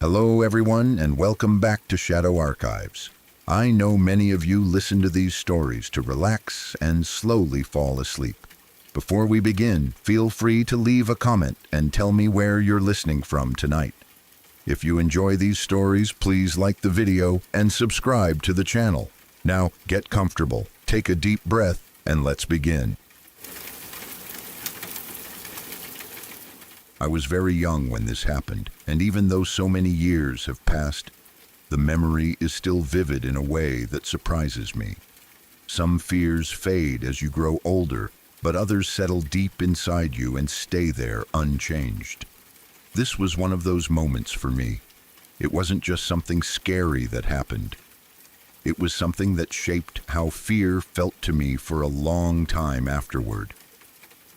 Hello everyone and welcome back to Shadow Archives. I know many of you listen to these stories to relax and slowly fall asleep. Before we begin, feel free to leave a comment and tell me where you're listening from tonight. If you enjoy these stories, please like the video and subscribe to the channel. Now, get comfortable, take a deep breath, and let's begin. I was very young when this happened, and even though so many years have passed, the memory is still vivid in a way that surprises me. Some fears fade as you grow older, but others settle deep inside you and stay there unchanged. This was one of those moments for me. It wasn't just something scary that happened. It was something that shaped how fear felt to me for a long time afterward.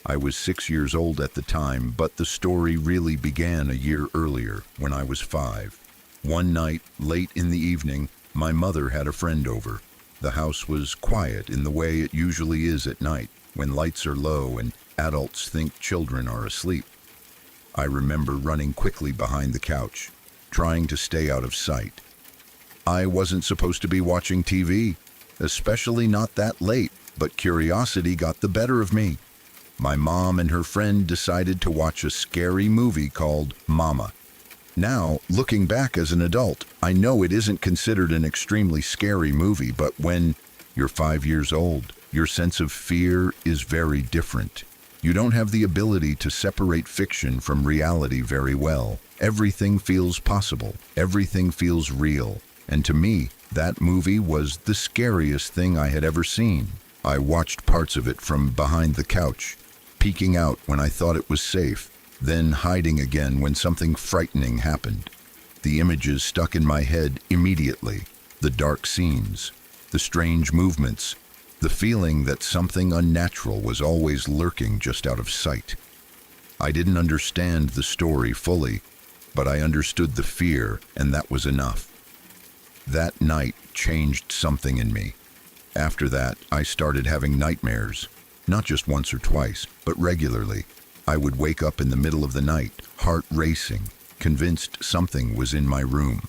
I was 6 years old at the time, but the story really began a year earlier, when I was 5. One night, late in the evening, my mother had a friend over. The house was quiet in the way it usually is at night, when lights are low and adults think children are asleep. I remember running quickly behind the couch, trying to stay out of sight. I wasn't supposed to be watching TV, especially not that late, but curiosity got the better of me. My mom and her friend decided to watch a scary movie called Mama. Now, looking back as an adult, I know it isn't considered an extremely scary movie, but when you're 5 years old, your sense of fear is very different. You don't have the ability to separate fiction from reality very well. Everything feels possible. Everything feels real. And to me, that movie was the scariest thing I had ever seen. I watched parts of it from behind the couch, peeking out when I thought it was safe, then hiding again when something frightening happened. The images stuck in my head immediately. The dark scenes, the strange movements, the feeling that something unnatural was always lurking just out of sight. I didn't understand the story fully, but I understood the fear, and that was enough. That night changed something in me. After that, I started having nightmares. Not just once or twice, but regularly. I would wake up in the middle of the night, heart racing, convinced something was in my room.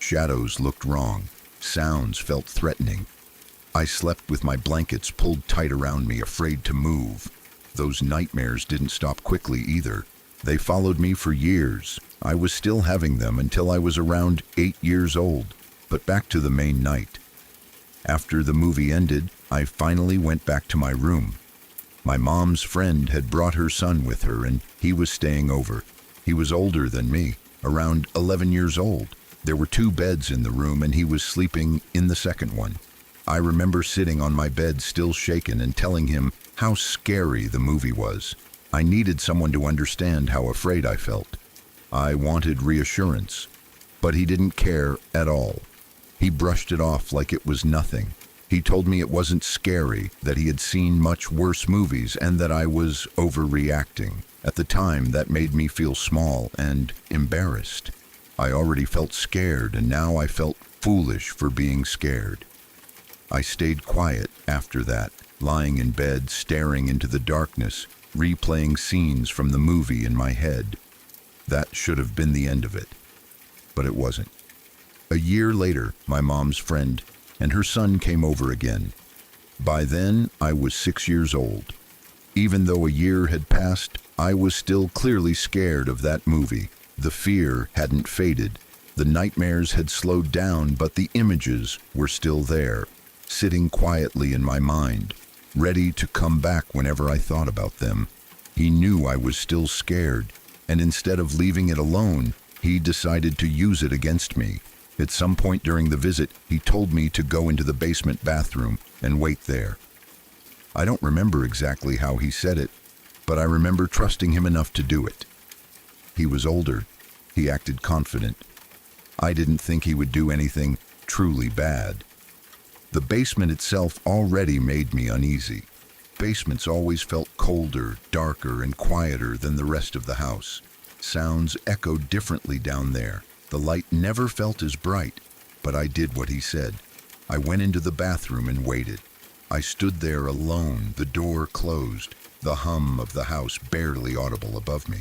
Shadows looked wrong. Sounds felt threatening. I slept with my blankets pulled tight around me, afraid to move. Those nightmares didn't stop quickly either. They followed me for years. I was still having them until I was around 8 years old. But back to the main night. After the movie ended, I finally went back to my room. My mom's friend had brought her son with her, and he was staying over. He was older than me, around 11 years old. There were 2 beds in the room, and he was sleeping in the second one. I remember sitting on my bed still shaken and telling him how scary the movie was. I needed someone to understand how afraid I felt. I wanted reassurance, but he didn't care at all. He brushed it off like it was nothing. He told me it wasn't scary, that he had seen much worse movies, and that I was overreacting. At the time, that made me feel small and embarrassed. I already felt scared, and now I felt foolish for being scared. I stayed quiet after that, lying in bed, staring into the darkness, replaying scenes from the movie in my head. That should have been the end of it, but it wasn't. A year later, my mom's friend and her son came over again. By then, I was 6 years old. Even though a year had passed, I was still clearly scared of that movie. The fear hadn't faded. The nightmares had slowed down, but the images were still there, sitting quietly in my mind, ready to come back whenever I thought about them. He knew I was still scared, and instead of leaving it alone, he decided to use it against me. At some point during the visit, he told me to go into the basement bathroom and wait there. I don't remember exactly how he said it, but I remember trusting him enough to do it. He was older. He acted confident. I didn't think he would do anything truly bad. The basement itself already made me uneasy. Basements always felt colder, darker, and quieter than the rest of the house. Sounds echoed differently down there. The light never felt as bright, but I did what he said. I went into the bathroom and waited. I stood there alone, the door closed, the hum of the house barely audible above me.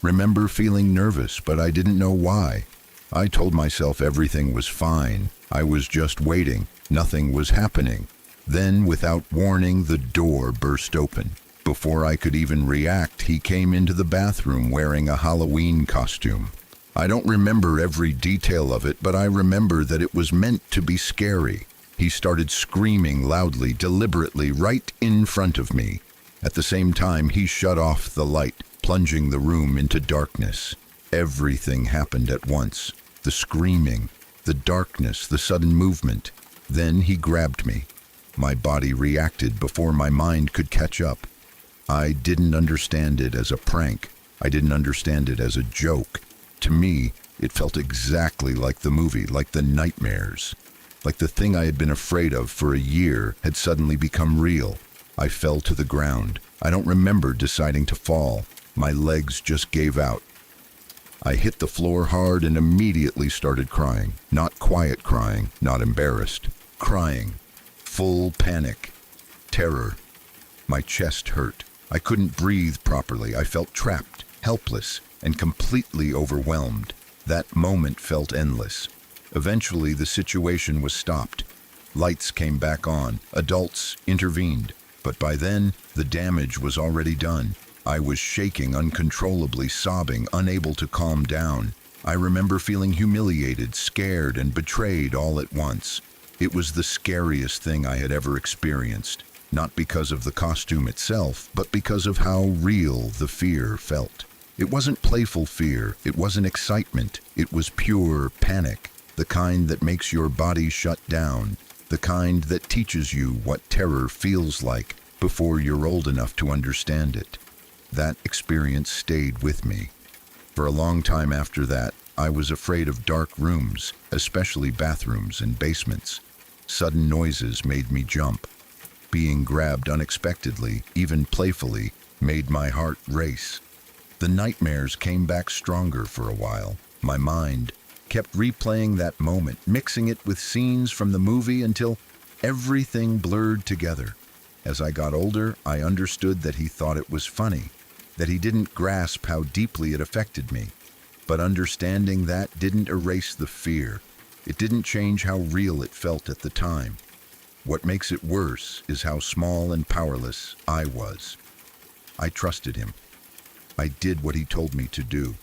Remember feeling nervous, but I didn't know why. I told myself everything was fine. I was just waiting. Nothing was happening. Then, without warning, the door burst open. Before I could even react, he came into the bathroom wearing a Halloween costume. I don't remember every detail of it, but I remember that it was meant to be scary. He started screaming loudly, deliberately, right in front of me. At the same time, he shut off the light, plunging the room into darkness. Everything happened at once. The screaming, the darkness, the sudden movement. Then he grabbed me. My body reacted before my mind could catch up. I didn't understand it as a prank. I didn't understand it as a joke. To me, it felt exactly like the movie, like the nightmares. Like the thing I had been afraid of for a year had suddenly become real. I fell to the ground. I don't remember deciding to fall. My legs just gave out. I hit the floor hard and immediately started crying. Not quiet crying, not embarrassed. Crying. Full panic. Terror. My chest hurt. I couldn't breathe properly. I felt trapped, helpless, and completely overwhelmed. That moment felt endless. Eventually, the situation was stopped. Lights came back on. Adults intervened. But by then, the damage was already done. I was shaking uncontrollably, sobbing, unable to calm down. I remember feeling humiliated, scared, and betrayed all at once. It was the scariest thing I had ever experienced. Not because of the costume itself, but because of how real the fear felt. It wasn't playful fear, it wasn't excitement, it was pure panic. The kind that makes your body shut down. The kind that teaches you what terror feels like before you're old enough to understand it. That experience stayed with me. For a long time after that, I was afraid of dark rooms, especially bathrooms and basements. Sudden noises made me jump. Being grabbed unexpectedly, even playfully, made my heart race. The nightmares came back stronger for a while. My mind kept replaying that moment, mixing it with scenes from the movie until everything blurred together. As I got older, I understood that he thought it was funny, that he didn't grasp how deeply it affected me. But understanding that didn't erase the fear. It didn't change how real it felt at the time. What makes it worse is how small and powerless I was. I trusted him. I did what he told me to do,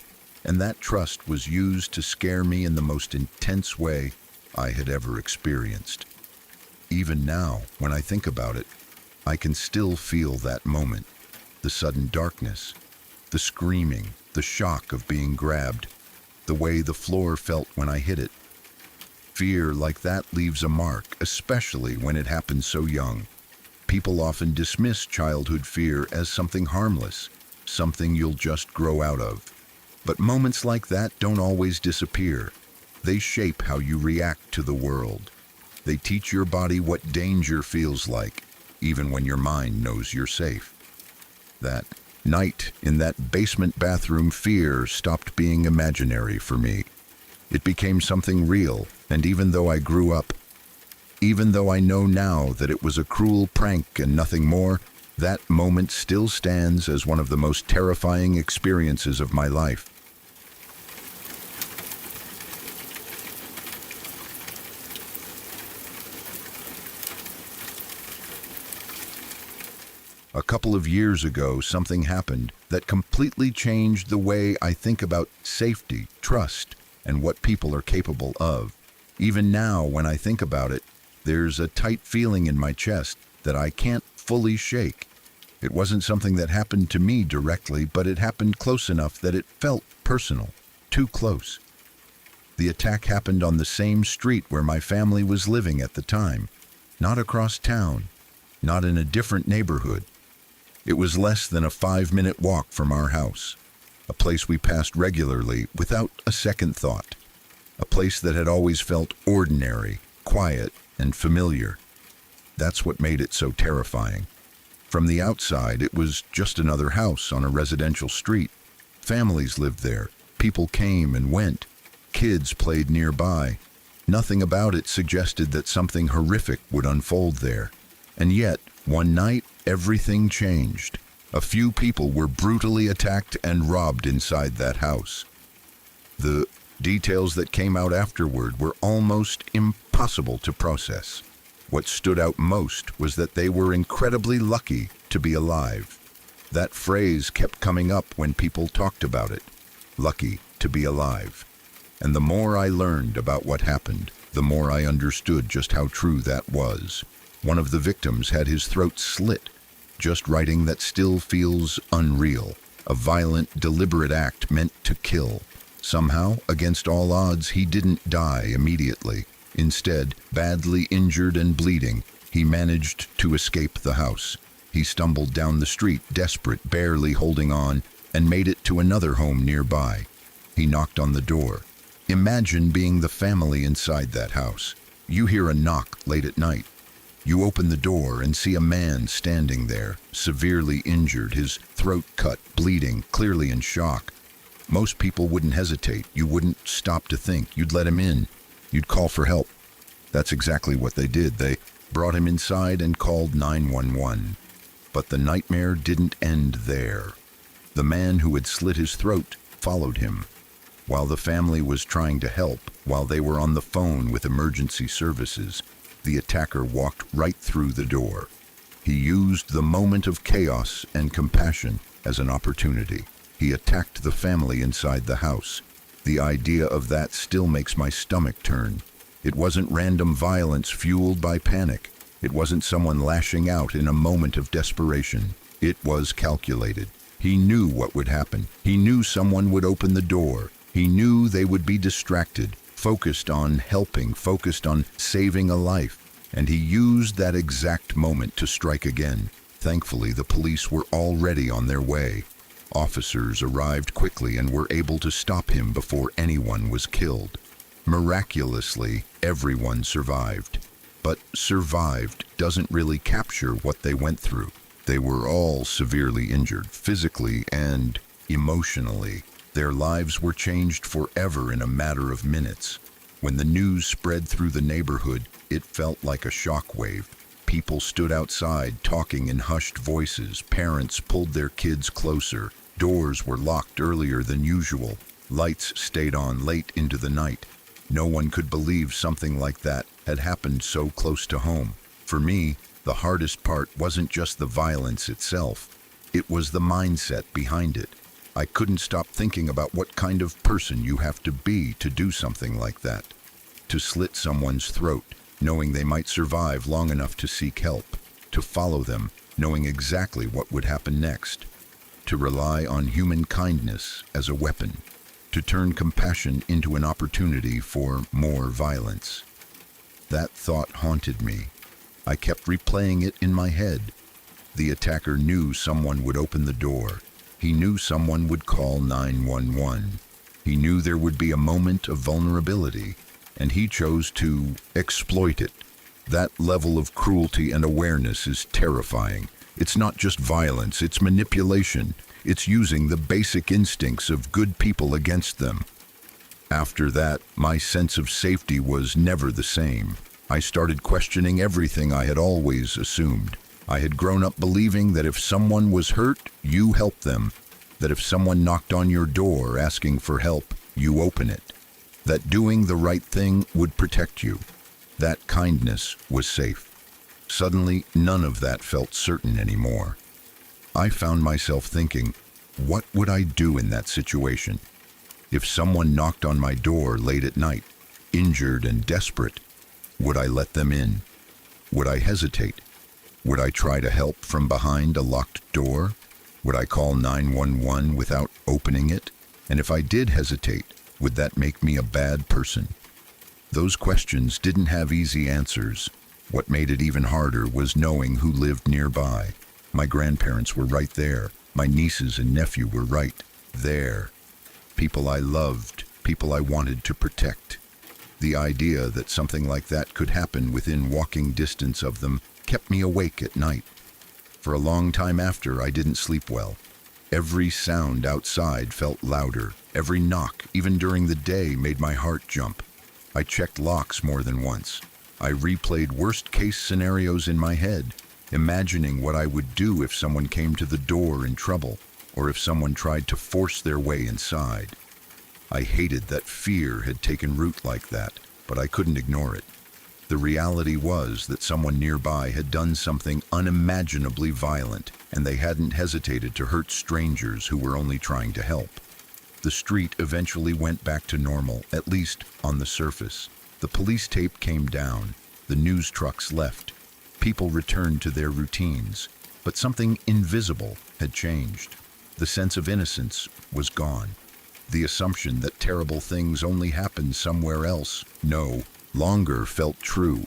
and that trust was used to scare me in the most intense way I had ever experienced. Even now, when I think about it, I can still feel that moment. The sudden darkness, the screaming, the shock of being grabbed, the way the floor felt when I hit it. Fear like that leaves a mark, especially when it happens so young. People often dismiss childhood fear as something harmless, something you'll just grow out of. But moments like that don't always disappear. They shape how you react to the world. They teach your body what danger feels like, even when your mind knows you're safe. That night in that basement bathroom, fear stopped being imaginary for me. It became something real, and even though I grew up, even though I know now that it was a cruel prank and nothing more, that moment still stands as one of the most terrifying experiences of my life. A couple of years ago, something happened that completely changed the way I think about safety, trust, and what people are capable of. Even now, when I think about it, there's a tight feeling in my chest that I can't fully shake. It wasn't something that happened to me directly, but it happened close enough that it felt personal, too close. The attack happened on the same street where my family was living at the time, not across town, not in a different neighborhood. It was less than a 5-minute walk from our house, a place we passed regularly without a second thought, a place that had always felt ordinary, quiet, and familiar. That's what made it so terrifying. From the outside, it was just another house on a residential street. Families lived there, people came and went, kids played nearby. Nothing about it suggested that something horrific would unfold there. And yet, one night, everything changed. A few people were brutally attacked and robbed inside that house. The details that came out afterward were almost impossible to process. What stood out most was that they were incredibly lucky to be alive. That phrase kept coming up when people talked about it. Lucky to be alive. And the more I learned about what happened, the more I understood just how true that was. One of the victims had his throat slit. Just writing that still feels unreal. A violent, deliberate act meant to kill. Somehow, against all odds, he didn't die immediately. Instead, badly injured and bleeding, he managed to escape the house. He stumbled down the street, desperate, barely holding on, and made it to another home nearby. He knocked on the door. Imagine being the family inside that house. You hear a knock late at night. You open the door and see a man standing there, severely injured, his throat cut, bleeding, clearly in shock. Most people wouldn't hesitate. You wouldn't stop to think. You'd let him in. You'd call for help. That's exactly what they did. They brought him inside and called 911. But the nightmare didn't end there. The man who had slit his throat followed him. While the family was trying to help, while they were on the phone with emergency services, the attacker walked right through the door. He used the moment of chaos and compassion as an opportunity. He attacked the family inside the house. The idea of that still makes my stomach turn. It wasn't random violence fueled by panic. It wasn't someone lashing out in a moment of desperation. It was calculated. He knew what would happen. He knew someone would open the door. He knew they would be distracted, focused on helping, focused on saving a life. And he used that exact moment to strike again. Thankfully, the police were already on their way. Officers arrived quickly and were able to stop him before anyone was killed. Miraculously, everyone survived. But survived doesn't really capture what they went through. They were all severely injured, physically and emotionally. Their lives were changed forever in a matter of minutes. When the news spread through the neighborhood, it felt like a shockwave. People stood outside talking in hushed voices. Parents pulled their kids closer. Doors were locked earlier than usual. Lights stayed on late into the night. No one could believe something like that had happened so close to home. For me, the hardest part wasn't just the violence itself. It was the mindset behind it. I couldn't stop thinking about what kind of person you have to be to do something like that. To slit someone's throat, knowing they might survive long enough to seek help. To follow them, knowing exactly what would happen next. To rely on human kindness as a weapon. To turn compassion into an opportunity for more violence. That thought haunted me. I kept replaying it in my head. The attacker knew someone would open the door. He knew someone would call 911. He knew there would be a moment of vulnerability, and he chose to exploit it. That level of cruelty and awareness is terrifying. It's not just violence, it's manipulation. It's using the basic instincts of good people against them. After that, my sense of safety was never the same. I started questioning everything I had always assumed. I had grown up believing that if someone was hurt, you help them. That if someone knocked on your door asking for help, you open it. That doing the right thing would protect you. That kindness was safe. Suddenly, none of that felt certain anymore. I found myself thinking, what would I do in that situation? If someone knocked on my door late at night, injured and desperate, would I let them in? Would I hesitate? Would I try to help from behind a locked door? Would I call 911 without opening it? And if I did hesitate, would that make me a bad person? Those questions didn't have easy answers. What made it even harder was knowing who lived nearby. My grandparents were right there. My nieces and nephew were right there. People I loved, people I wanted to protect. The idea that something like that could happen within walking distance of them kept me awake at night. For a long time after, I didn't sleep well. Every sound outside felt louder. Every knock, even during the day, made my heart jump. I checked locks more than once. I replayed worst-case scenarios in my head. imagining what I would do if someone came to the door in trouble, or if someone tried to force their way inside. I hated that fear had taken root like that, but I couldn't ignore it. The reality was that someone nearby had done something unimaginably violent, and they hadn't hesitated to hurt strangers who were only trying to help. The street eventually went back to normal, at least on the surface. The police tape came down, the news trucks left, people returned to their routines, but something invisible had changed. The sense of innocence was gone. The assumption that terrible things only happen somewhere else no longer felt true.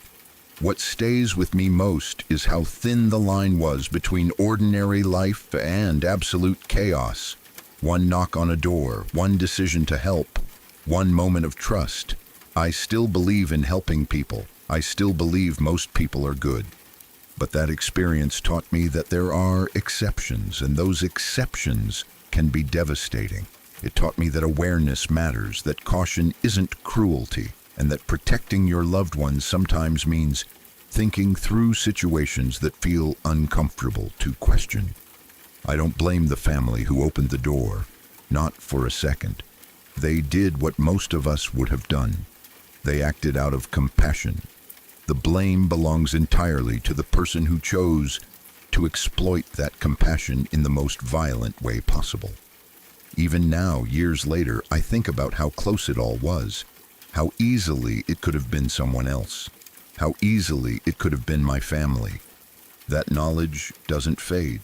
What stays with me most is how thin the line was between ordinary life and absolute chaos. One knock on a door, one decision to help, one moment of trust. I still believe in helping people. I still believe most people are good. But that experience taught me that there are exceptions, and those exceptions can be devastating. It taught me that awareness matters, that caution isn't cruelty, and that protecting your loved ones sometimes means thinking through situations that feel uncomfortable to question. I don't blame the family who opened the door, not for a second. They did what most of us would have done. They acted out of compassion. The blame belongs entirely to the person who chose to exploit that compassion in the most violent way possible. Even now, years later, I think about how close it all was, how easily it could have been someone else, how easily it could have been my family. That knowledge doesn't fade.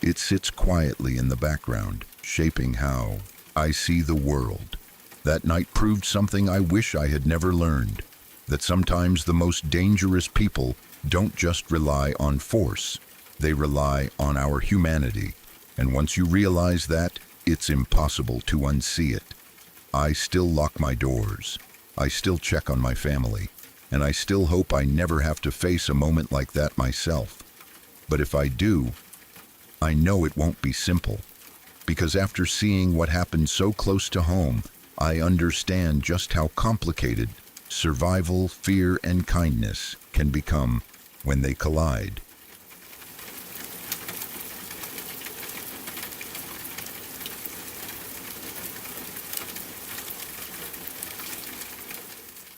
It sits quietly in the background, shaping how I see the world. That night proved something I wish I had never learned, that sometimes the most dangerous people don't just rely on force, they rely on our humanity. And once you realize that, it's impossible to unsee it. I still lock my doors. I still check on my family. And I still hope I never have to face a moment like that myself. But if I do, I know it won't be simple. Because after seeing what happened so close to home, I understand just how complicated survival, fear, and kindness can become when they collide.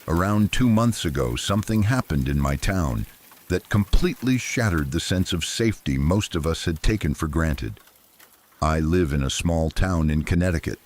Around 2 months ago, something happened in my town that completely shattered the sense of safety most of us had taken for granted. I live in a small town in Connecticut,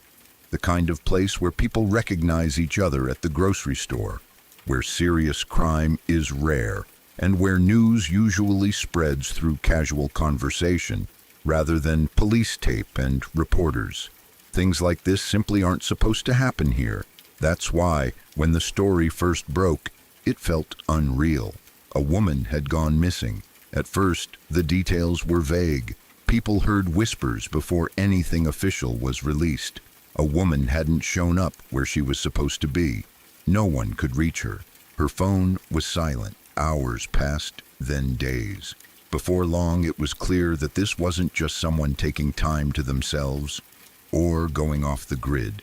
the kind of place where people recognize each other at the grocery store, where serious crime is rare, and where news usually spreads through casual conversation rather than police tape and reporters. Things like this simply aren't supposed to happen here. That's why, when the story first broke, it felt unreal. A woman had gone missing. At first, the details were vague. People heard whispers before anything official was released. A woman hadn't shown up where she was supposed to be. No one could reach her. Her phone was silent. Hours passed, then days. Before long, it was clear that this wasn't just someone taking time to themselves or going off the grid.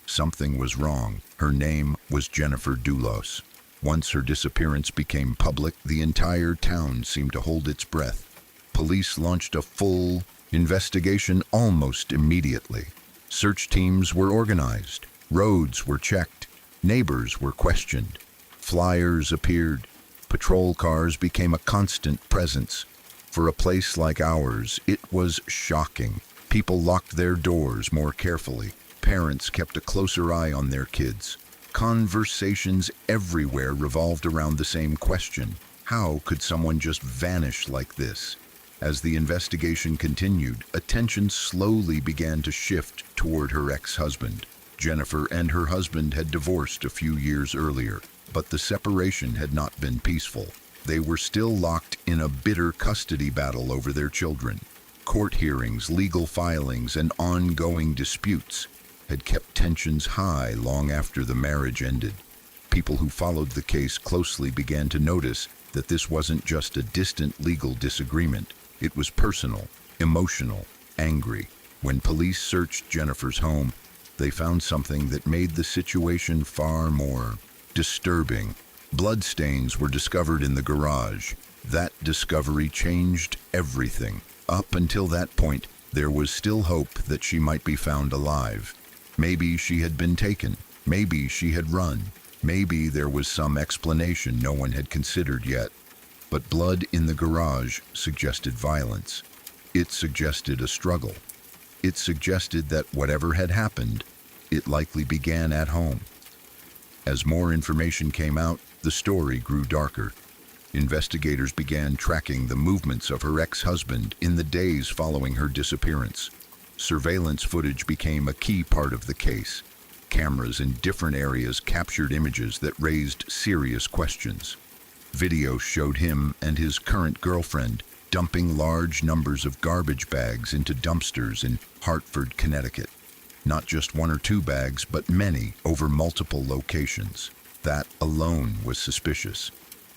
Something was wrong. Her name was Jennifer Dulos. Once her disappearance became public, the entire town seemed to hold its breath. Police launched a full investigation almost immediately. Search teams were organized. Roads were checked. Neighbors were questioned. Flyers appeared. Patrol cars became a constant presence. For a place like ours, it was shocking. People locked their doors more carefully. Parents kept a closer eye on their kids. Conversations everywhere revolved around the same question. How could someone just vanish like this? As the investigation continued, attention slowly began to shift toward her ex-husband. Jennifer and her husband had divorced a few years earlier, but the separation had not been peaceful. They were still locked in a bitter custody battle over their children. Court hearings, legal filings, and ongoing disputes had kept tensions high long after the marriage ended. People who followed the case closely began to notice that this wasn't just a distant legal disagreement. It was personal, emotional, angry. When police searched Jennifer's home, they found something that made the situation far more disturbing. Bloodstains were discovered in the garage. That discovery changed everything. Up until that point, there was still hope that she might be found alive. Maybe she had been taken. Maybe she had run. Maybe there was some explanation no one had considered yet. But blood in the garage suggested violence. It suggested a struggle. It suggested that whatever had happened, it likely began at home. As more information came out, the story grew darker. Investigators began tracking the movements of her ex-husband in the days following her disappearance. Surveillance footage became a key part of the case. Cameras in different areas captured images that raised serious questions. Video showed him and his current girlfriend dumping large numbers of garbage bags into dumpsters in Hartford, Connecticut. Not just one or two bags, but many over multiple locations. That alone was suspicious.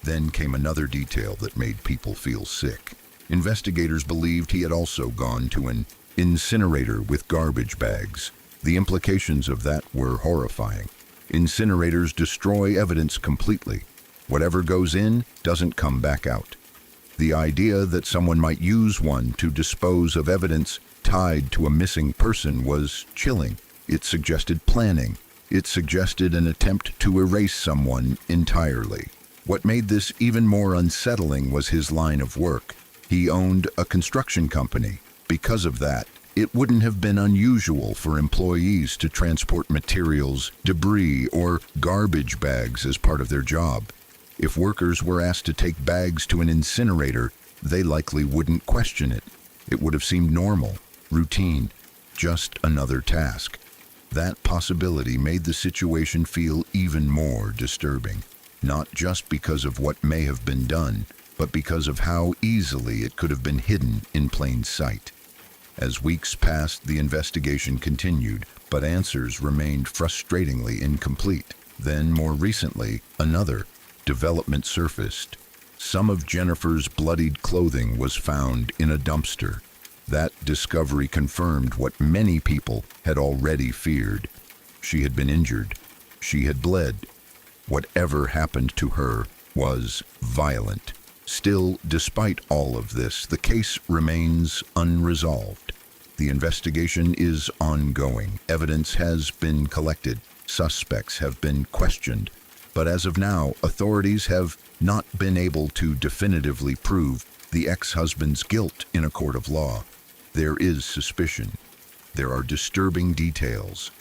Then came another detail that made people feel sick. Investigators believed he had also gone to an incinerator with garbage bags. The implications of that were horrifying. Incinerators destroy evidence completely. Whatever goes in doesn't come back out. The idea that someone might use one to dispose of evidence tied to a missing person was chilling. It suggested planning. It suggested an attempt to erase someone entirely. What made this even more unsettling was his line of work. He owned a construction company. Because of that, it wouldn't have been unusual for employees to transport materials, debris, or garbage bags as part of their job. If workers were asked to take bags to an incinerator, they likely wouldn't question it. It would have seemed normal, routine, just another task. That possibility made the situation feel even more disturbing, not just because of what may have been done, but because of how easily it could have been hidden in plain sight. As weeks passed, the investigation continued, but answers remained frustratingly incomplete. Then, more recently, another development surfaced. Some of Jennifer's bloodied clothing was found in a dumpster. That discovery confirmed what many people had already feared. She had been injured. She had bled. Whatever happened to her was violent. Still, despite all of this, the case remains unresolved. The investigation is ongoing. Evidence has been collected. Suspects have been questioned. But as of now, authorities have not been able to definitively prove the ex-husband's guilt in a court of law. There is suspicion. There are disturbing details.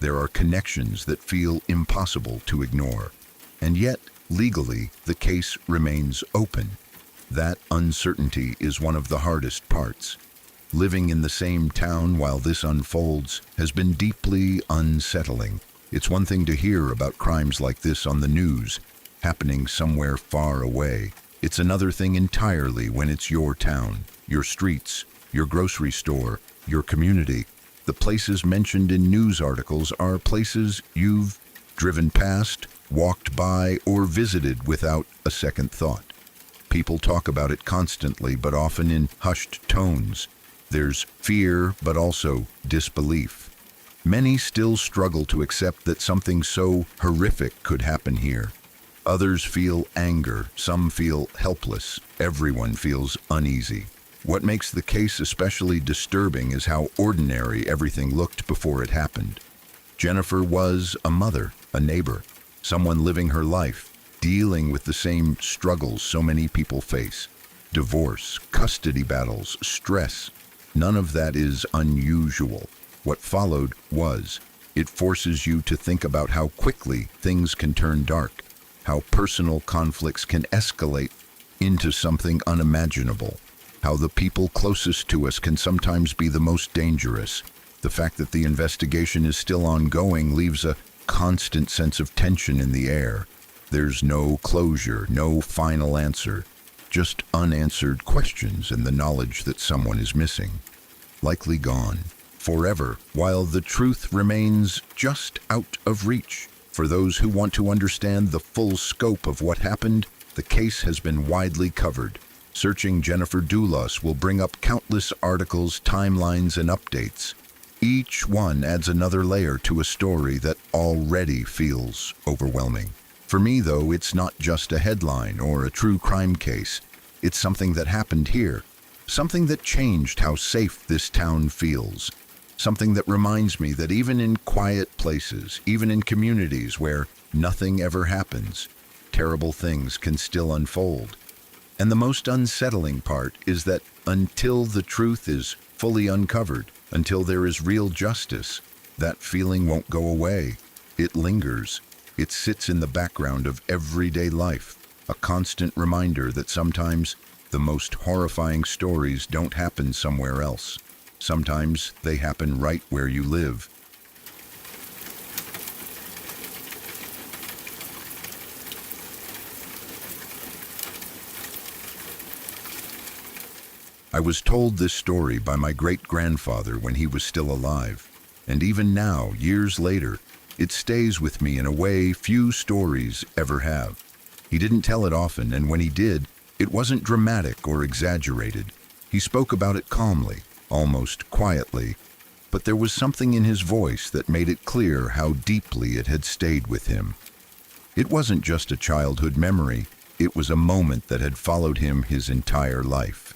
There are connections that feel impossible to ignore. And yet, legally, the case remains open. That uncertainty is one of the hardest parts. Living in the same town while this unfolds has been deeply unsettling. It's one thing to hear about crimes like this on the news, happening somewhere far away. It's another thing entirely when it's your town, your streets, your grocery store, your community. The places mentioned in news articles are places you've driven past, walked by, or visited without a second thought. People talk about it constantly, but often in hushed tones. There's fear, but also disbelief. Many still struggle to accept that something so horrific could happen here. Others feel anger, some feel helpless, everyone feels uneasy. What makes the case especially disturbing is how ordinary everything looked before it happened. Jennifer was a mother, a neighbor, someone living her life, dealing with the same struggles so many people face. Divorce, custody battles, stress. None of that is unusual. What followed was, it forces you to think about how quickly things can turn dark, how personal conflicts can escalate into something unimaginable, how the people closest to us can sometimes be the most dangerous. The fact that the investigation is still ongoing leaves a constant sense of tension in the air. There's no closure, no final answer, just unanswered questions and the knowledge that someone is missing, likely gone forever, while the truth remains just out of reach. For those who want to understand the full scope of what happened, the case has been widely covered. Searching Jennifer Dulos will bring up countless articles, timelines, and updates. Each one adds another layer to a story that already feels overwhelming. For me, though, it's not just a headline or a true crime case. It's something that happened here. Something that changed how safe this town feels. Something that reminds me that even in quiet places, even in communities where nothing ever happens, terrible things can still unfold. And the most unsettling part is that until the truth is fully uncovered, until there is real justice, that feeling won't go away. It lingers. It sits in the background of everyday life, a constant reminder that sometimes the most horrifying stories don't happen somewhere else. Sometimes they happen right where you live. I was told this story by my great-grandfather when he was still alive, and even now, years later, it stays with me in a way few stories ever have. He didn't tell it often, and when he did, it wasn't dramatic or exaggerated. He spoke about it calmly, almost quietly, but there was something in his voice that made it clear how deeply it had stayed with him. It wasn't just a childhood memory, it was a moment that had followed him his entire life.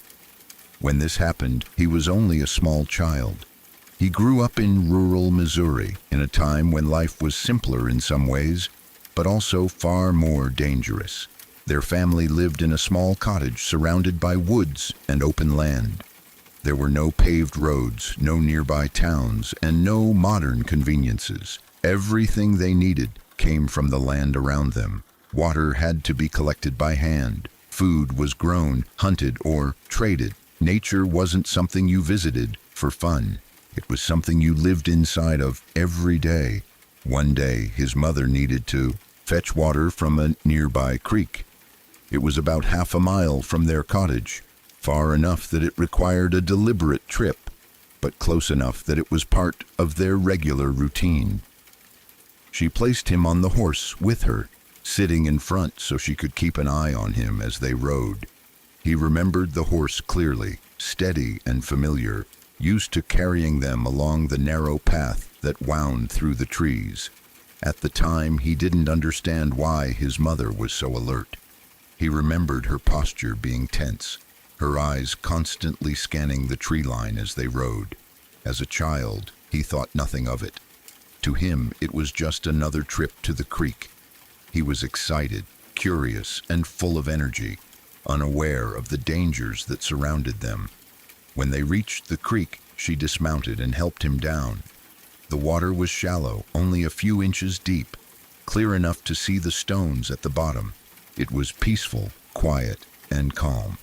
When this happened, he was only a small child. He grew up in rural Missouri, in a time when life was simpler in some ways, but also far more dangerous. Their family lived in a small cottage surrounded by woods and open land. There were no paved roads, no nearby towns, and no modern conveniences. Everything they needed came from the land around them. Water had to be collected by hand. Food was grown, hunted, or traded. Nature wasn't something you visited for fun. It was something you lived inside of every day. One day, his mother needed to fetch water from a nearby creek. It was about half a mile from their cottage, far enough that it required a deliberate trip, but close enough that it was part of their regular routine. She placed him on the horse with her, sitting in front so she could keep an eye on him as they rode. He remembered the horse clearly, steady and familiar, used to carrying them along the narrow path that wound through the trees. At the time, he didn't understand why his mother was so alert. He remembered her posture being tense, her eyes constantly scanning the tree line as they rode. As a child, he thought nothing of it. To him, it was just another trip to the creek. He was excited, curious, and full of energy, unaware of the dangers that surrounded them. When they reached the creek, she dismounted and helped him down. The water was shallow, only a few inches deep, clear enough to see the stones at the bottom. It was peaceful, quiet, and calm.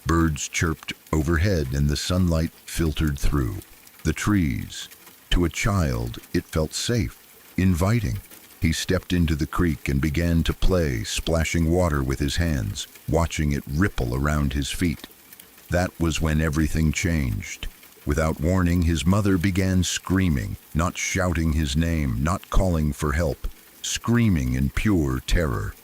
Birds chirped overhead and the sunlight filtered through the trees. To a child, it felt safe, inviting. He stepped into the creek and began to play, splashing water with his hands, watching it ripple around his feet. That was when everything changed. Without warning, his mother began screaming, not shouting his name, not calling for help, screaming in pure terror.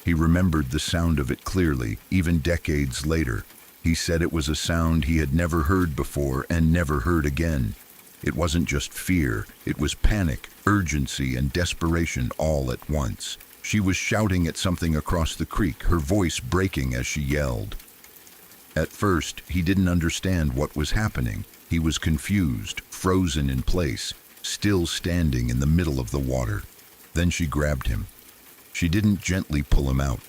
He remembered the sound of it clearly, even decades later. He said it was a sound he had never heard before and never heard again. It wasn't just fear, it was panic, urgency, and desperation all at once. She was shouting at something across the creek, her voice breaking as she yelled. At first, he didn't understand what was happening. He was confused, frozen in place, still standing in the middle of the water. Then she grabbed him. She didn't gently pull him out.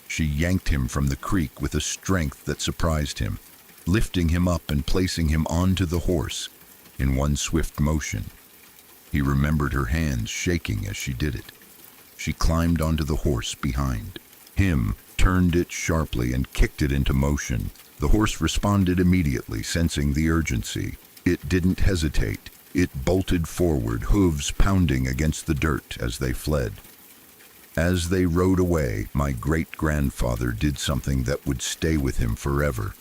She yanked him from the creek with a strength that surprised him, lifting him up and placing him onto the horse in one swift motion. He remembered her hands shaking as she did it. She climbed onto the horse behind him, turned it sharply, and kicked it into motion. The horse responded immediately, sensing the urgency. It didn't hesitate. It bolted forward, hooves pounding against the dirt as they fled. As they rode away, my great-grandfather did something that would stay with him forever.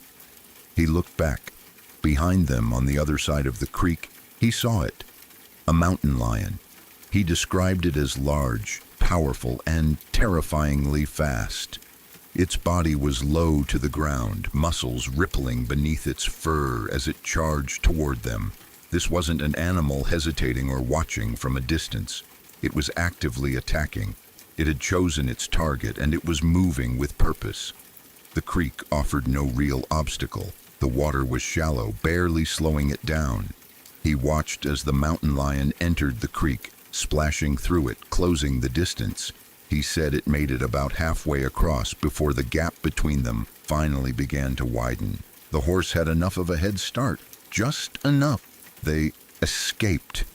He looked back. Behind them, on the other side of the creek, he saw it. A mountain lion. He described it as large, powerful, and terrifyingly fast. Its body was low to the ground, muscles rippling beneath its fur as it charged toward them. This wasn't an animal hesitating or watching from a distance. It was actively attacking. It had chosen its target, and it was moving with purpose. The creek offered no real obstacle. The water was shallow, barely slowing it down. He watched as the mountain lion entered the creek, splashing through it, closing the distance. He said it made it about halfway across before the gap between them finally began to widen. The horse had enough of a head start, just enough. They escaped.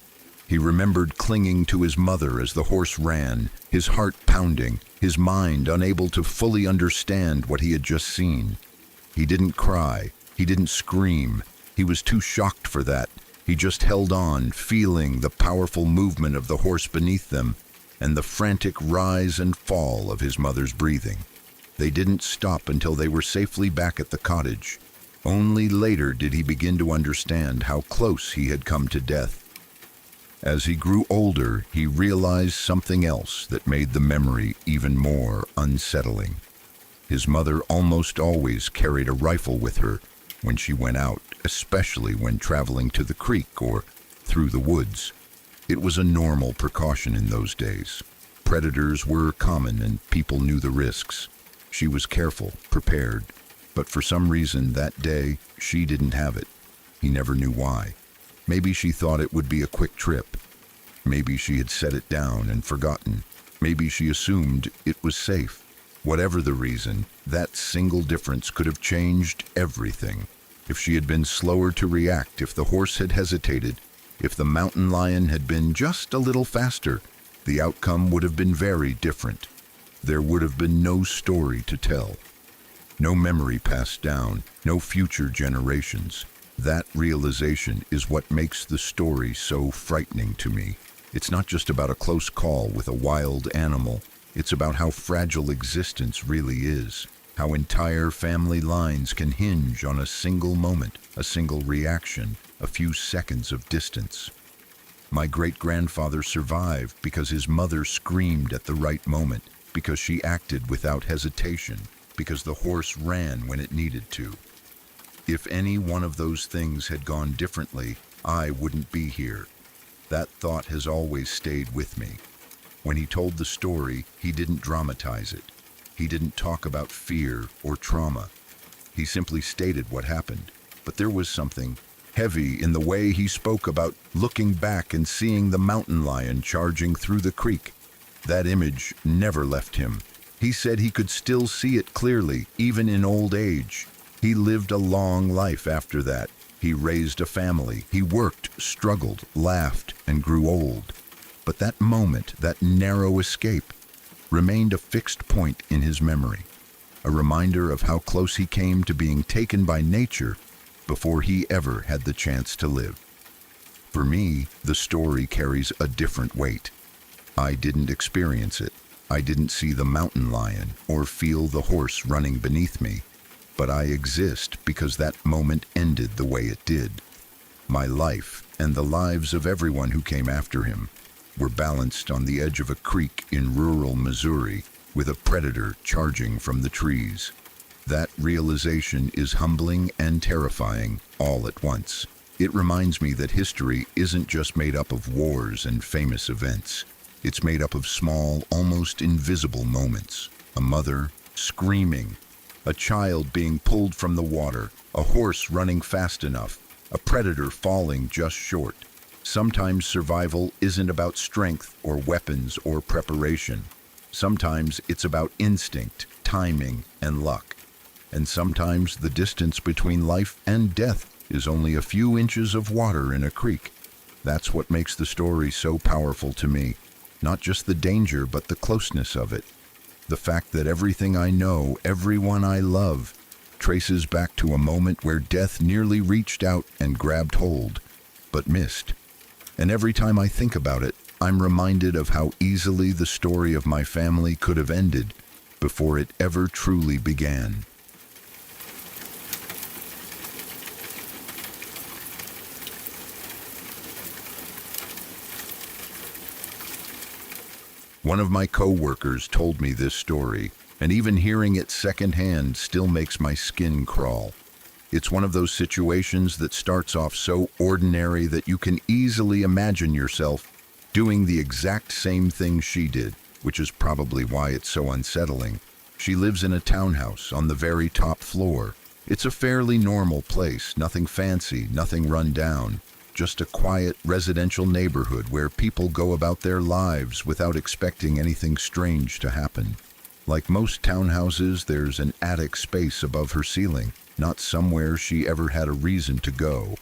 He remembered clinging to his mother as the horse ran, his heart pounding, his mind unable to fully understand what he had just seen. He didn't cry. He didn't scream. He was too shocked for that. He just held on, feeling the powerful movement of the horse beneath them and the frantic rise and fall of his mother's breathing. They didn't stop until they were safely back at the cottage. Only later did he begin to understand how close he had come to death. As he grew older, he realized something else that made the memory even more unsettling. His mother almost always carried a rifle with her when she went out, especially when traveling to the creek or through the woods. It was a normal precaution in those days. Predators were common and people knew the risks. She was careful, prepared, but for some reason that day she didn't have it. He never knew why. Maybe she thought it would be a quick trip. Maybe she had set it down and forgotten. Maybe she assumed it was safe. Whatever the reason, that single difference could have changed everything. If she had been slower to react, if the horse had hesitated, if the mountain lion had been just a little faster, the outcome would have been very different. There would have been no story to tell. No memory passed down, no future generations. That realization is what makes the story so frightening to me. It's not just about a close call with a wild animal. It's about how fragile existence really is, how entire family lines can hinge on a single moment, a single reaction, a few seconds of distance. My great-grandfather survived because his mother screamed at the right moment, because she acted without hesitation, because the horse ran when it needed to. If any one of those things had gone differently, I wouldn't be here. That thought has always stayed with me. When he told the story, he didn't dramatize it. He didn't talk about fear or trauma. He simply stated what happened. But there was something heavy in the way he spoke about looking back and seeing the mountain lion charging through the creek. That image never left him. He said he could still see it clearly, even in old age. He lived a long life after that. He raised a family. He worked, struggled, laughed, and grew old. But that moment, that narrow escape, remained a fixed point in his memory, a reminder of how close he came to being taken by nature before he ever had the chance to live. For me, the story carries a different weight. I didn't experience it. I didn't see the mountain lion or feel the horse running beneath me, but I exist because that moment ended the way it did. My life, and the lives of everyone who came after him, were balanced on the edge of a creek in rural Missouri with a predator charging from the trees. That realization is humbling and terrifying all at once. It reminds me that history isn't just made up of wars and famous events. It's made up of small, almost invisible moments. A mother screaming, a child being pulled from the water, a horse running fast enough, a predator falling just short. Sometimes survival isn't about strength or weapons or preparation. Sometimes it's about instinct, timing, and luck. And sometimes the distance between life and death is only a few inches of water in a creek. That's what makes the story so powerful to me. Not just the danger, but the closeness of it. The fact that everything I know, everyone I love, traces back to a moment where death nearly reached out and grabbed hold, but missed. And every time I think about it, I'm reminded of how easily the story of my family could have ended before it ever truly began. One of my co-workers told me this story, and even hearing it secondhand still makes my skin crawl. It's one of those situations that starts off so ordinary that you can easily imagine yourself doing the exact same thing she did, which is probably why it's so unsettling. She lives in a townhouse on the very top floor. It's a fairly normal place, nothing fancy, nothing run down. Just a quiet residential neighborhood where people go about their lives without expecting anything strange to happen. Like most townhouses, there's an attic space above her ceiling, not somewhere she ever had a reason to go.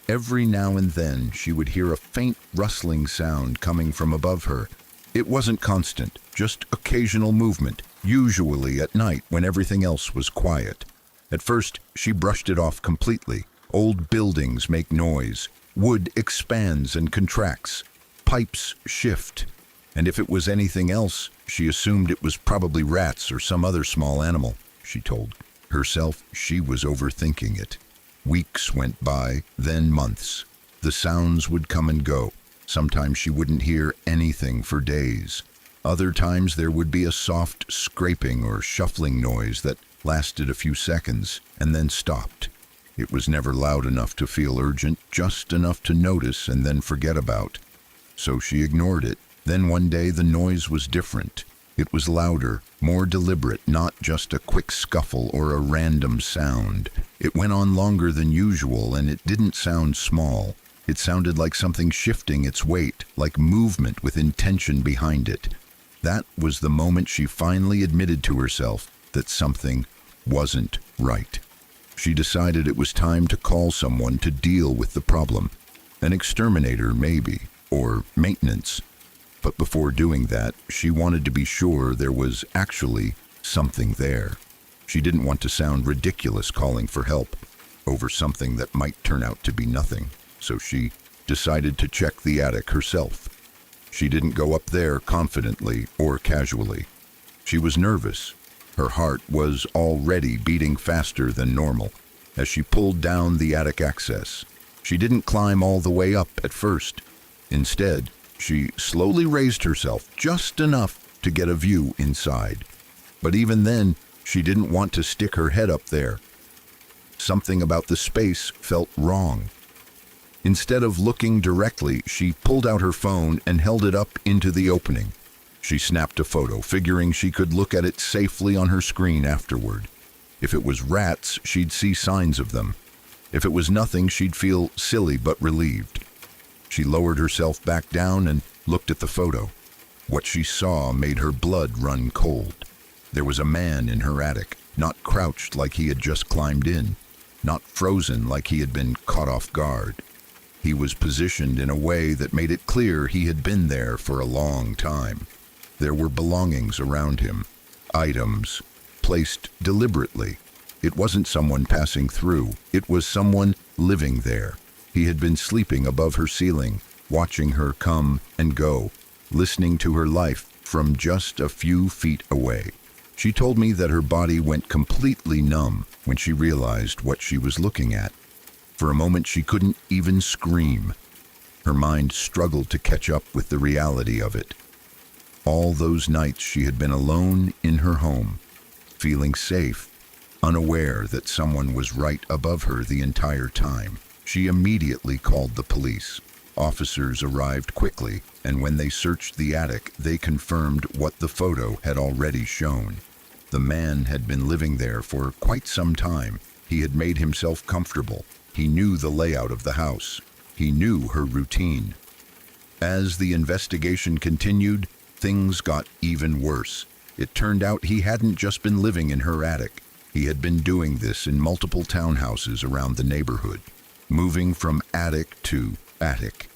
Every now and then, she would hear a faint rustling sound coming from above her. It wasn't constant, just occasional movement, usually at night when everything else was quiet. At first, she brushed it off completely. Old buildings make noise. Wood expands and contracts. Pipes shift. And if it was anything else, she assumed it was probably rats or some other small animal. She told herself she was overthinking it. Weeks went by, then months. The sounds would come and go. Sometimes she wouldn't hear anything for days. Other times there would be a soft scraping or shuffling noise that lasted a few seconds and then stopped. It was never loud enough to feel urgent, just enough to notice and then forget about. So she ignored it. Then one day the noise was different. It was louder, more deliberate, not just a quick scuffle or a random sound. It went on longer than usual, and it didn't sound small. It sounded like something shifting its weight, like movement with intention behind it. That was the moment she finally admitted to herself that something wasn't right. She decided it was time to call someone to deal with the problem. An exterminator, maybe, or maintenance. But before doing that, she wanted to be sure there was actually something there. She didn't want to sound ridiculous calling for help over something that might turn out to be nothing. So she decided to check the attic herself. She didn't go up there confidently or casually. She was nervous. Her heart was already beating faster than normal as she pulled down the attic access. She didn't climb all the way up at first. Instead, she slowly raised herself just enough to get a view inside. But even then, she didn't want to stick her head up there. Something about the space felt wrong. Instead of looking directly, she pulled out her phone and held it up into the opening. She snapped a photo, figuring she could look at it safely on her screen afterward. If it was rats, she'd see signs of them. If it was nothing, she'd feel silly but relieved. She lowered herself back down and looked at the photo. What she saw made her blood run cold. There was a man in her attic, not crouched like he had just climbed in, not frozen like he had been caught off guard. He was positioned in a way that made it clear he had been there for a long time. There were belongings around him, items, placed deliberately. It wasn't someone passing through, it was someone living there. He had been sleeping above her ceiling, watching her come and go, listening to her life from just a few feet away. She told me that her body went completely numb when she realized what she was looking at. For a moment she couldn't even scream. Her mind struggled to catch up with the reality of it. All those nights she had been alone in her home, feeling safe, unaware that someone was right above her the entire time. She immediately called the police. Officers arrived quickly, and when they searched the attic, they confirmed what the photo had already shown. The man had been living there for quite some time. He had made himself comfortable. He knew the layout of the house. He knew her routine. As the investigation continued, things got even worse. It turned out he hadn't just been living in her attic. He had been doing this in multiple townhouses around the neighborhood, moving from attic to attic,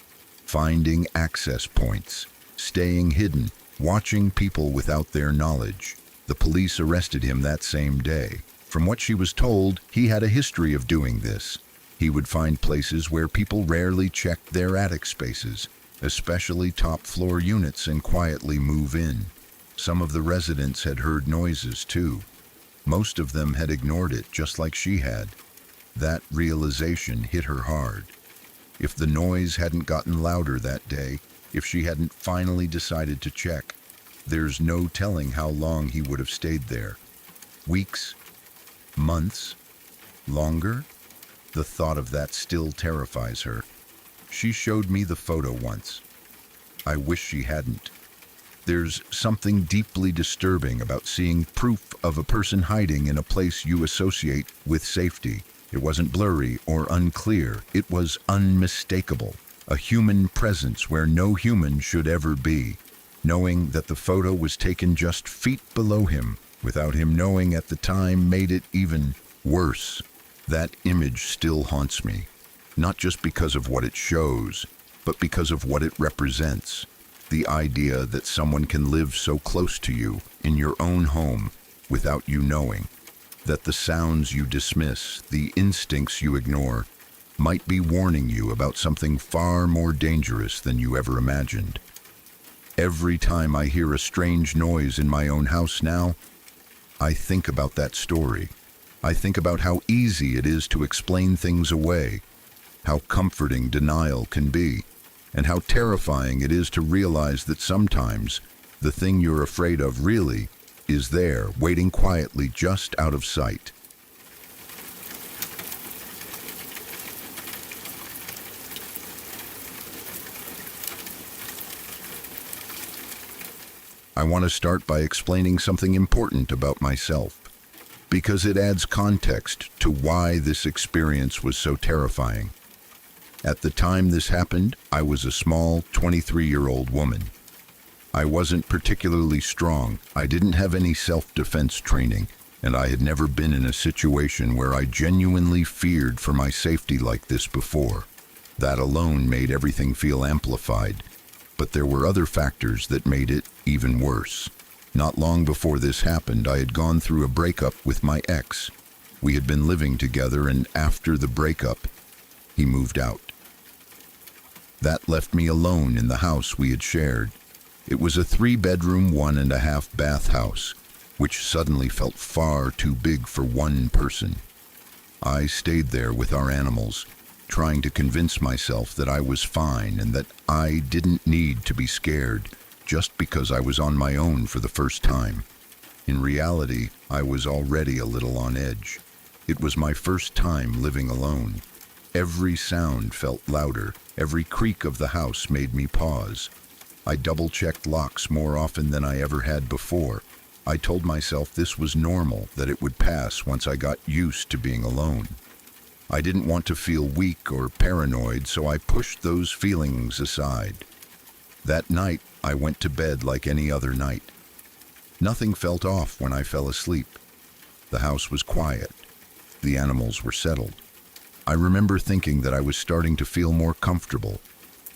finding access points, staying hidden, watching people without their knowledge. The police arrested him that same day. From what she was told, he had a history of doing this. He would find places where people rarely checked their attic spaces, especially top-floor units, and quietly move in. Some of the residents had heard noises too. Most of them had ignored it, just like she had. That realization hit her hard. If the noise hadn't gotten louder that day, if she hadn't finally decided to check, there's no telling how long he would have stayed there. Weeks? Months? Longer? The thought of that still terrifies her. She showed me the photo once. I wish she hadn't. There's something deeply disturbing about seeing proof of a person hiding in a place you associate with safety. It wasn't blurry or unclear. It was unmistakable. A human presence where no human should ever be. Knowing that the photo was taken just feet below him, without him knowing at the time, made it even worse. That image still haunts me, not just because of what it shows, but because of what it represents. The idea that someone can live so close to you, in your own home, without you knowing. That the sounds you dismiss, the instincts you ignore, might be warning you about something far more dangerous than you ever imagined. Every time I hear a strange noise in my own house now, I think about that story. I think about how easy it is to explain things away, how comforting denial can be, and how terrifying it is to realize that sometimes the thing you're afraid of really is there, waiting quietly just out of sight. I want to start by explaining something important about myself, because it adds context to why this experience was so terrifying. At the time this happened, I was a small 23-year-old woman. I wasn't particularly strong, I didn't have any self-defense training, and I had never been in a situation where I genuinely feared for my safety like this before. That alone made everything feel amplified, but there were other factors that made it even worse. Not long before this happened, I had gone through a breakup with my ex. We had been living together, and after the breakup, he moved out. That left me alone in the house we had shared. It was a 3-bedroom, 1.5-bath house, which suddenly felt far too big for one person. I stayed there with our animals, trying to convince myself that I was fine and that I didn't need to be scared just because I was on my own for the first time. In reality, I was already a little on edge. It was my first time living alone. Every sound felt louder. Every creak of the house made me pause. I double-checked locks more often than I ever had before. I told myself this was normal, that it would pass once I got used to being alone. I didn't want to feel weak or paranoid, so I pushed those feelings aside. That night, I went to bed like any other night. Nothing felt off when I fell asleep. The house was quiet. The animals were settled. I remember thinking that I was starting to feel more comfortable,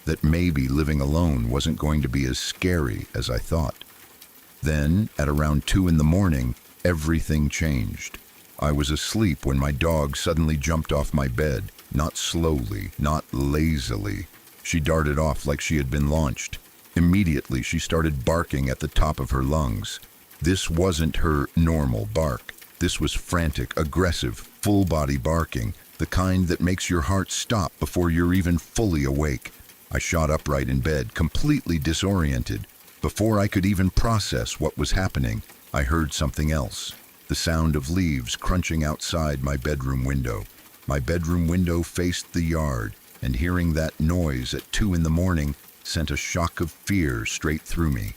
that maybe living alone wasn't going to be as scary as I thought. Then, at around 2 a.m, everything changed. I was asleep when my dog suddenly jumped off my bed, not slowly, not lazily. She darted off like she had been launched. Immediately, she started barking at the top of her lungs. This wasn't her normal bark. This was frantic, aggressive, full-body barking, the kind that makes your heart stop before you're even fully awake. I shot upright in bed, completely disoriented. Before I could even process what was happening, I heard something else. The sound of leaves crunching outside my bedroom window. My bedroom window faced the yard, and hearing that noise at 2 a.m. sent a shock of fear straight through me.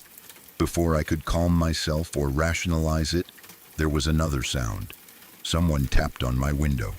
Before I could calm myself or rationalize it, there was another sound. Someone tapped on my window.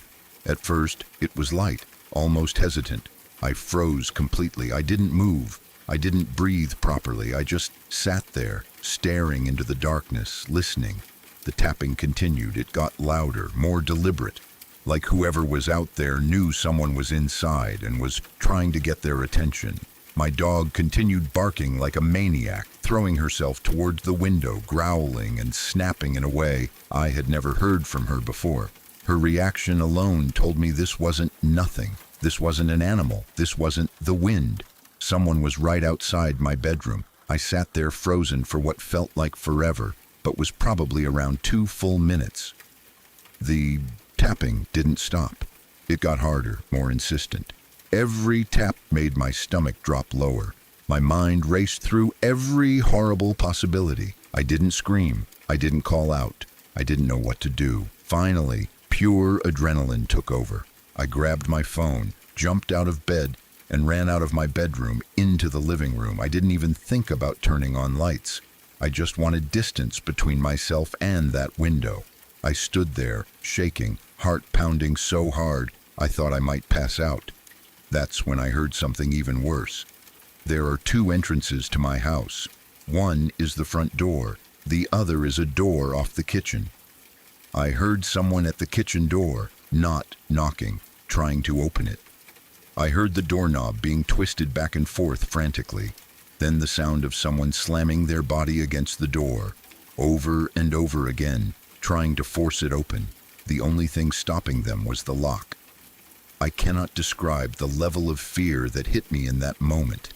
At first, it was light, almost hesitant. I froze completely. I didn't move. I didn't breathe properly. I just sat there, staring into the darkness, listening. The tapping continued. It got louder, more deliberate, like whoever was out there knew someone was inside and was trying to get their attention. My dog continued barking like a maniac, throwing herself towards the window, growling and snapping in a way I had never heard from her before. Her reaction alone told me this wasn't nothing. This wasn't an animal. This wasn't the wind. Someone was right outside my bedroom. I sat there frozen for what felt like forever, but was probably around 2 full minutes. The tapping didn't stop. It got harder, more insistent. Every tap made my stomach drop lower. My mind raced through every horrible possibility. I didn't scream. I didn't call out. I didn't know what to do. Finally, pure adrenaline took over. I grabbed my phone, jumped out of bed, and ran out of my bedroom into the living room. I didn't even think about turning on lights. I just wanted distance between myself and that window. I stood there, shaking, heart pounding so hard I thought I might pass out. That's when I heard something even worse. There are two entrances to my house. One is the front door. The other is a door off the kitchen. I heard someone at the kitchen door, not knocking, trying to open it. I heard the doorknob being twisted back and forth frantically, then the sound of someone slamming their body against the door, over and over again, trying to force it open. The only thing stopping them was the lock. I cannot describe the level of fear that hit me in that moment.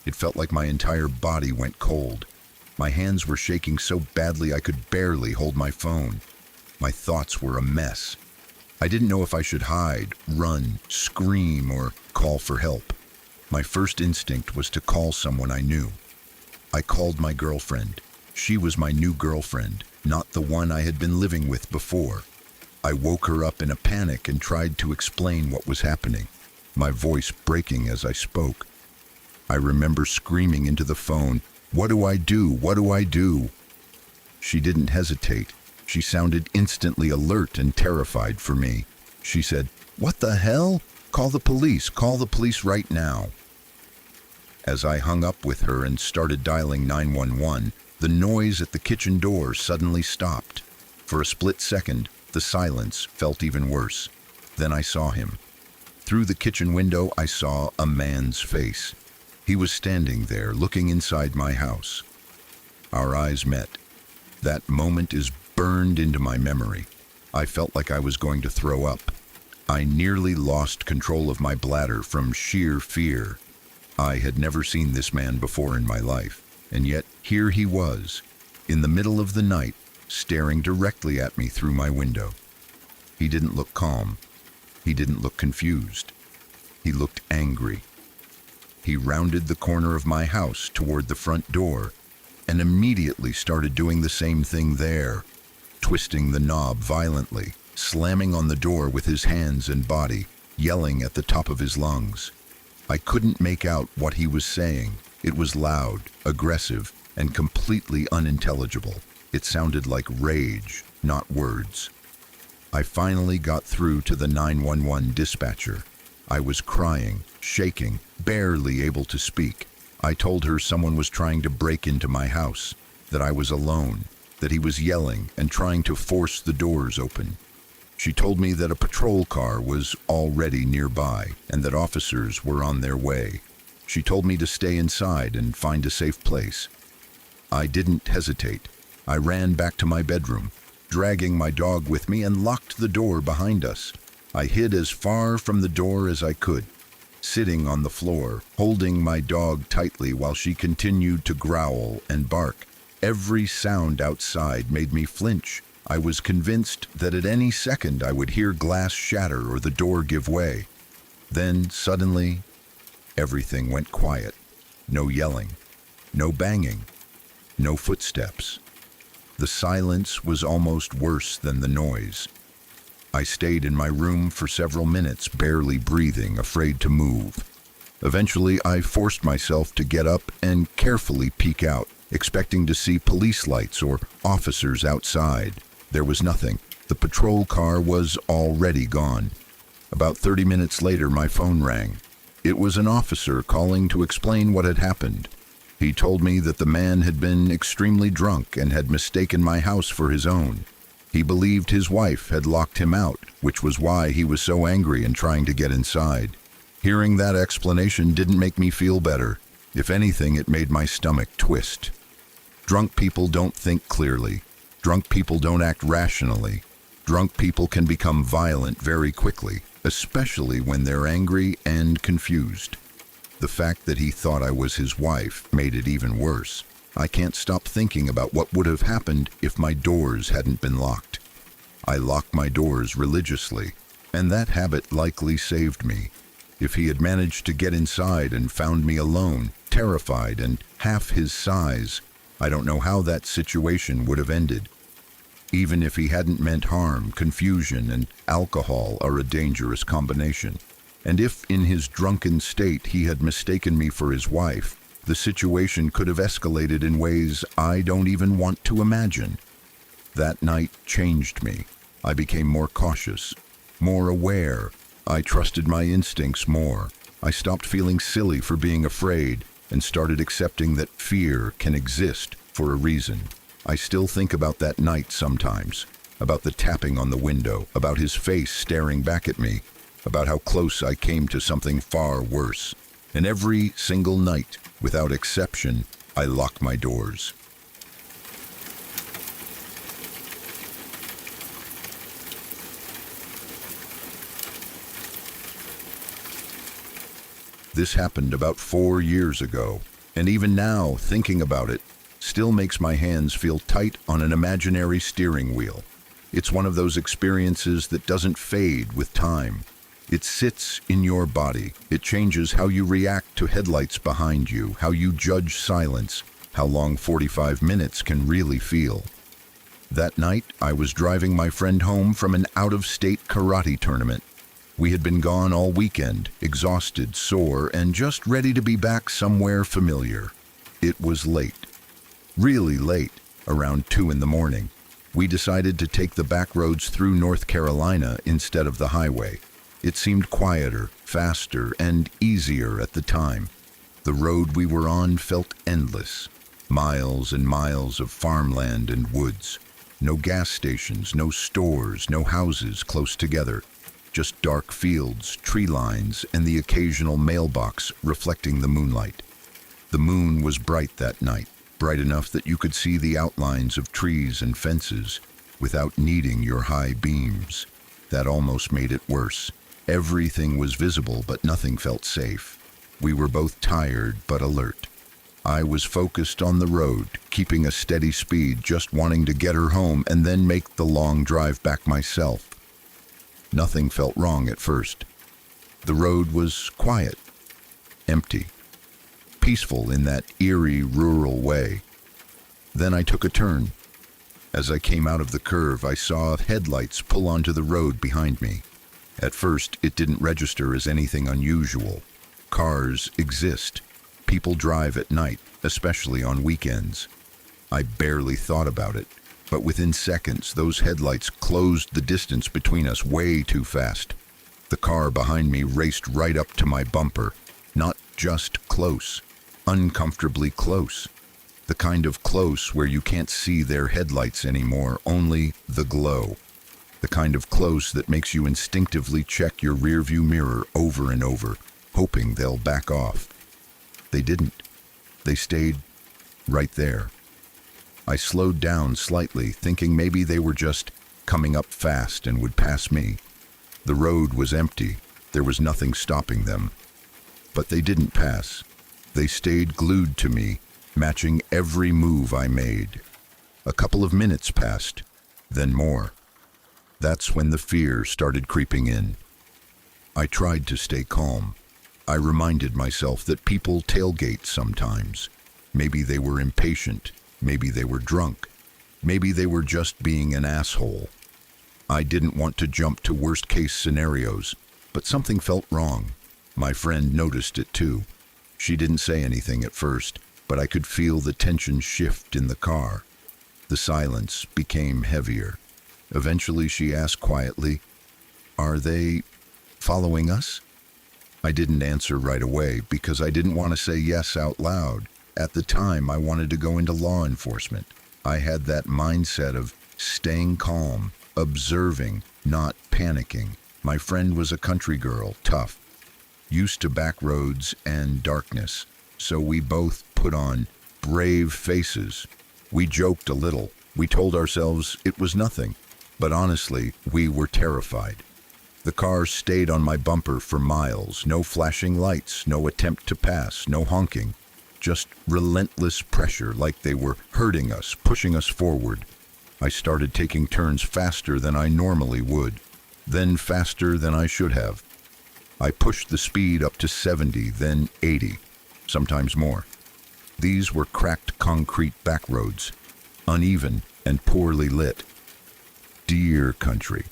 It felt like my entire body went cold. My hands were shaking so badly I could barely hold my phone. My thoughts were a mess. I didn't know if I should hide, run, scream, or call for help. My first instinct was to call someone I knew. I called my girlfriend. She was my new girlfriend, not the one I had been living with before. I woke her up in a panic and tried to explain what was happening, my voice breaking as I spoke. I remember screaming into the phone, "What do I do? What do I do?" She didn't hesitate. She sounded instantly alert and terrified for me. She said, "What the hell? Call the police right now." As I hung up with her and started dialing 911, the noise at the kitchen door suddenly stopped. For a split second, the silence felt even worse. Then I saw him. Through the kitchen window, I saw a man's face. He was standing there, looking inside my house. Our eyes met. That moment is burned into my memory. I felt like I was going to throw up. I nearly lost control of my bladder from sheer fear. I had never seen this man before in my life, and yet here he was, in the middle of the night, staring directly at me through my window. He didn't look calm. He didn't look confused. He looked angry. He rounded the corner of my house toward the front door and immediately started doing the same thing there, twisting the knob violently, slamming on the door with his hands and body, yelling at the top of his lungs. I couldn't make out what he was saying. It was loud, aggressive, and completely unintelligible. It sounded like rage, not words. I finally got through to the 911 dispatcher. I was crying, shaking, barely able to speak. I told her someone was trying to break into my house, that I was alone, that he was yelling and trying to force the doors open. She told me that a patrol car was already nearby and that officers were on their way. She told me to stay inside and find a safe place. I didn't hesitate. I ran back to my bedroom, dragging my dog with me, and locked the door behind us. I hid as far from the door as I could, sitting on the floor, holding my dog tightly while she continued to growl and bark. Every sound outside made me flinch. I was convinced that at any second I would hear glass shatter or the door give way. Then, suddenly, everything went quiet. No yelling, no banging, no footsteps. The silence was almost worse than the noise. I stayed in my room for several minutes, barely breathing, afraid to move. Eventually, I forced myself to get up and carefully peek out, expecting to see police lights or officers outside. There was nothing. The patrol car was already gone. About 30 minutes later, my phone rang. It was an officer calling to explain what had happened. He told me that the man had been extremely drunk and had mistaken my house for his own. He believed his wife had locked him out, which was why he was so angry and trying to get inside. Hearing that explanation didn't make me feel better. If anything, it made my stomach twist. Drunk people don't think clearly. Drunk people don't act rationally. Drunk people can become violent very quickly, especially when they're angry and confused. The fact that he thought I was his wife made it even worse. I can't stop thinking about what would have happened if my doors hadn't been locked. I lock my doors religiously, and that habit likely saved me. If he had managed to get inside and found me alone, terrified and half his size, I don't know how that situation would have ended. Even if he hadn't meant harm, confusion and alcohol are a dangerous combination. And if in his drunken state he had mistaken me for his wife, the situation could have escalated in ways I don't even want to imagine. That night changed me. I became more cautious, more aware. I trusted my instincts more. I stopped feeling silly for being afraid and started accepting that fear can exist for a reason. I still think about that night sometimes, about the tapping on the window, about his face staring back at me, about how close I came to something far worse. And every single night, without exception, I lock my doors. This happened about 4 years ago, and even now, thinking about it, still makes my hands feel tight on an imaginary steering wheel. It's one of those experiences that doesn't fade with time. It sits in your body. It changes how you react to headlights behind you, how you judge silence, how long 45 minutes can really feel. That night, I was driving my friend home from an out-of-state karate tournament. We had been gone all weekend, exhausted, sore, and just ready to be back somewhere familiar. It was late. Really late, around 2 in the morning. We decided to take the back roads through North Carolina instead of the highway. It seemed quieter, faster, and easier at the time. The road we were on felt endless. Miles and miles of farmland and woods. No gas stations, no stores, no houses close together. Just dark fields, tree lines, and the occasional mailbox reflecting the moonlight. The moon was bright that night, bright enough that you could see the outlines of trees and fences without needing your high beams. That almost made it worse. Everything was visible, but nothing felt safe. We were both tired but alert. I was focused on the road, keeping a steady speed, just wanting to get her home and then make the long drive back myself. Nothing felt wrong at first. The road was quiet, empty, peaceful in that eerie rural way. Then I took a turn. As I came out of the curve, I saw headlights pull onto the road behind me. At first, it didn't register as anything unusual. Cars exist. People drive at night, especially on weekends. I barely thought about it. But within seconds, those headlights closed the distance between us way too fast. The car behind me raced right up to my bumper. Not just close, uncomfortably close. The kind of close where you can't see their headlights anymore, only the glow. The kind of close that makes you instinctively check your rearview mirror over and over, hoping they'll back off. They didn't. They stayed right there. I slowed down slightly, thinking maybe they were just coming up fast and would pass me. The road was empty. There was nothing stopping them. But they didn't pass. They stayed glued to me, matching every move I made. A couple of minutes passed, then more. That's when the fear started creeping in. I tried to stay calm. I reminded myself that people tailgate sometimes. Maybe they were impatient. Maybe they were drunk. Maybe they were just being an asshole. I didn't want to jump to worst-case scenarios, but something felt wrong. My friend noticed it too. She didn't say anything at first, but I could feel the tension shift in the car. The silence became heavier. Eventually she asked quietly, "Are they following us?" I didn't answer right away because I didn't want to say yes out loud. At the time, I wanted to go into law enforcement. I had that mindset of staying calm, observing, not panicking. My friend was a country girl, tough, used to back roads and darkness, so we both put on brave faces. We joked a little. We told ourselves it was nothing, but honestly, we were terrified. The car stayed on my bumper for miles. No flashing lights, no attempt to pass, no honking. Just relentless pressure, like they were hurting us, pushing us forward. I started taking turns faster than I normally would, then faster than I should have. I pushed the speed up to 70, then 80, sometimes more. These were cracked concrete back roads, uneven and poorly lit. Deer country,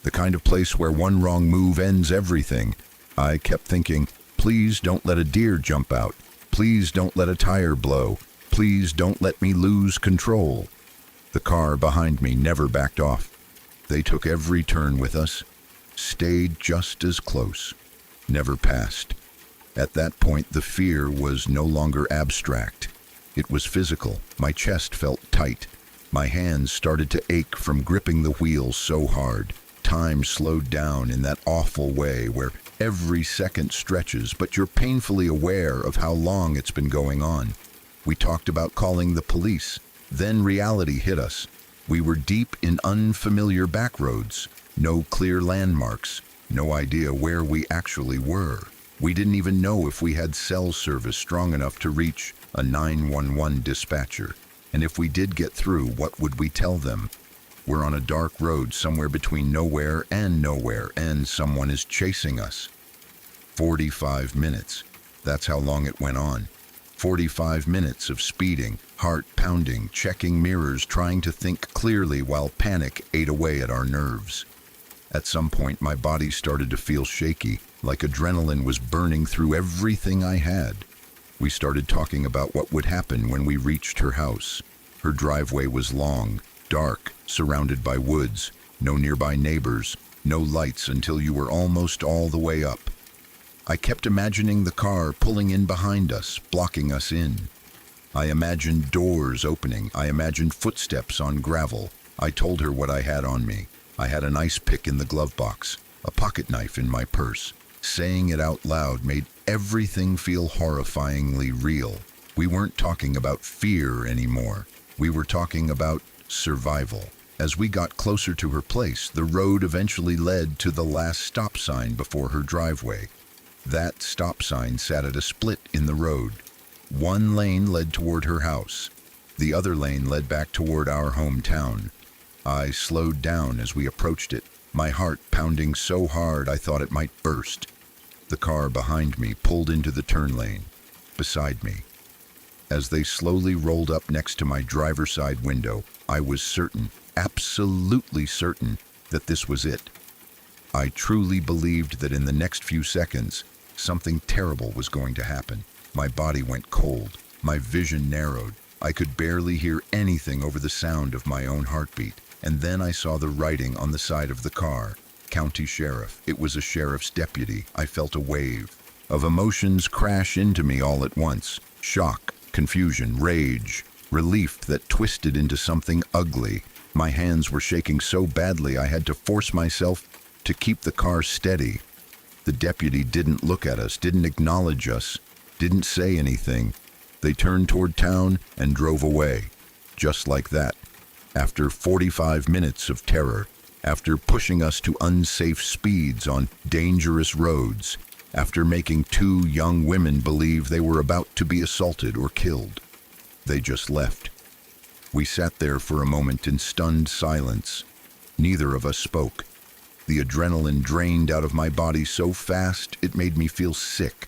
the kind of place where one wrong move ends everything. I kept thinking, please don't let a deer jump out. Please don't let a tire blow. Please don't let me lose control. The car behind me never backed off. They took every turn with us, stayed just as close, never passed. At that point, the fear was no longer abstract. It was physical. My chest felt tight. My hands started to ache from gripping the wheel so hard. Time slowed down in that awful way where every second stretches, but you're painfully aware of how long it's been going on. We talked about calling the police. Then reality hit us. We were deep in unfamiliar back roads, no clear landmarks, no idea where we actually were. We didn't even know if we had cell service strong enough to reach a 911 dispatcher. And if we did get through, what would we tell them? We're on a dark road somewhere between nowhere, and someone is chasing us. 45 minutes. That's how long it went on. 45 minutes of speeding, heart pounding, checking mirrors, trying to think clearly while panic ate away at our nerves. At some point, my body started to feel shaky, like adrenaline was burning through everything I had. We started talking about what would happen when we reached her house. Her driveway was long, dark, surrounded by woods, no nearby neighbors, no lights until you were almost all the way up. I kept imagining the car pulling in behind us, blocking us in. I imagined doors opening. I imagined footsteps on gravel. I told her what I had on me. I had an ice pick in the glove box, a pocket knife in my purse. Saying it out loud made everything feel horrifyingly real. We weren't talking about fear anymore. We were talking about survival. As we got closer to her place, the road eventually led to the last stop sign before her driveway. That stop sign sat at a split in the road. One lane led toward her house. The other lane led back toward our hometown. I slowed down as we approached it, my heart pounding so hard I thought it might burst. The car behind me pulled into the turn lane, beside me. As they slowly rolled up next to my driver's side window, I was certain, absolutely certain, that this was it. I truly believed that in the next few seconds, something terrible was going to happen. My body went cold, my vision narrowed. I could barely hear anything over the sound of my own heartbeat. And then I saw the writing on the side of the car, County Sheriff. It was a sheriff's deputy. I felt a wave of emotions crash into me all at once. Shock, confusion, rage, relief that twisted into something ugly. My hands were shaking so badly I had to force myself to keep the car steady. The deputy didn't look at us, didn't acknowledge us, didn't say anything. They turned toward town and drove away, just like that. After 45 minutes of terror, after pushing us to unsafe speeds on dangerous roads, after making two young women believe they were about to be assaulted or killed, they just left. We sat there for a moment in stunned silence. Neither of us spoke. The adrenaline drained out of my body so fast it made me feel sick.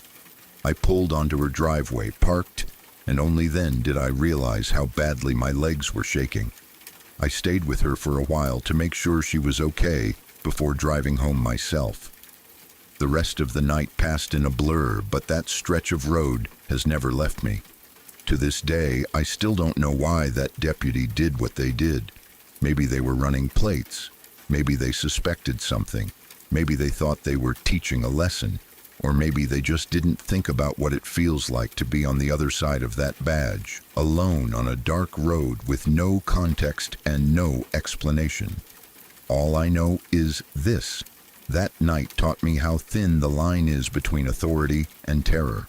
I pulled onto her driveway, parked, and only then did I realize how badly my legs were shaking. I stayed with her for a while to make sure she was okay before driving home myself. The rest of the night passed in a blur, but that stretch of road has never left me. To this day, I still don't know why that deputy did what they did. Maybe they were running plates. Maybe they suspected something. Maybe they thought they were teaching a lesson. Or maybe they just didn't think about what it feels like to be on the other side of that badge, alone on a dark road with no context and no explanation. All I know is this: that night taught me how thin the line is between authority and terror,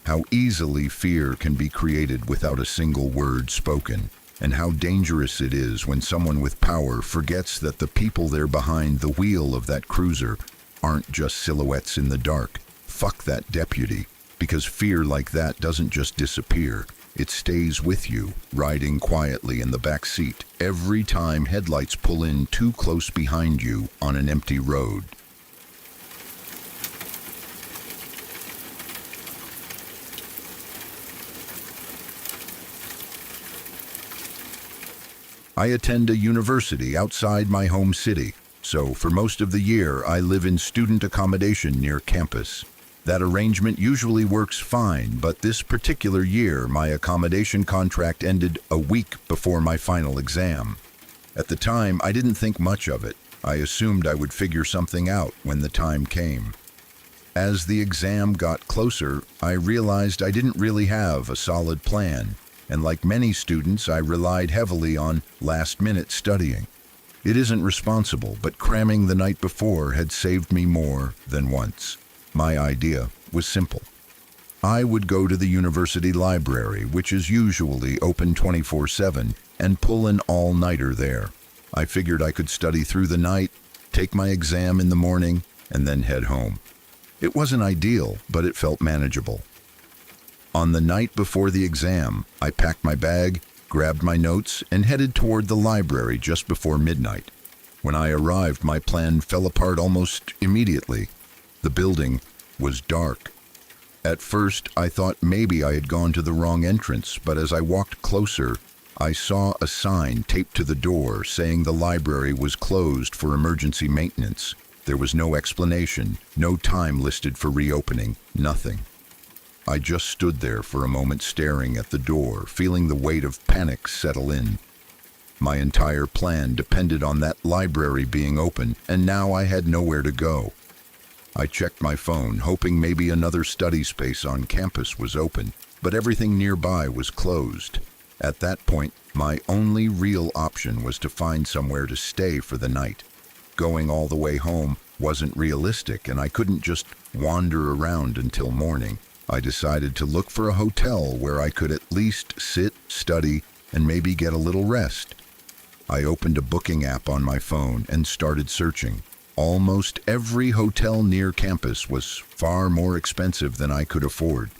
how easily fear can be created without a single word spoken, and how dangerous it is when someone with power forgets that the people there behind the wheel of that cruiser aren't just silhouettes in the dark. Fuck that deputy, because fear like that doesn't just disappear. It stays with you, riding quietly in the back seat, every time headlights pull in too close behind you on an empty road. I attend a university outside my home city, So for most of the year, I live in student accommodation near campus. That arrangement usually works fine, but this particular year, my accommodation contract ended a week before my final exam. At the time, I didn't think much of it. I assumed I would figure something out when the time came. As the exam got closer, I realized I didn't really have a solid plan, and like many students, I relied heavily on last-minute studying. It isn't responsible, but cramming the night before had saved me more than once. My idea was simple. I would go to the university library, which is usually open 24/7, and pull an all-nighter there. I figured I could study through the night, take my exam in the morning, and then head home. It wasn't ideal, but it felt manageable. On the night before the exam, I packed my bag, grabbed my notes, and headed toward the library just before midnight. When I arrived, my plan fell apart almost immediately. The building was dark. At first, I thought maybe I had gone to the wrong entrance, but as I walked closer, I saw a sign taped to the door saying the library was closed for emergency maintenance. There was no explanation, no time listed for reopening, nothing. I just stood there for a moment staring at the door, feeling the weight of panic settle in. My entire plan depended on that library being open, and now I had nowhere to go. I checked my phone, hoping maybe another study space on campus was open, but everything nearby was closed. At that point, my only real option was to find somewhere to stay for the night. Going all the way home wasn't realistic, and I couldn't just wander around until morning. I decided to look for a hotel where I could at least sit, study, and maybe get a little rest. I opened a booking app on my phone and started searching. Almost every hotel near campus was far more expensive than I could afford.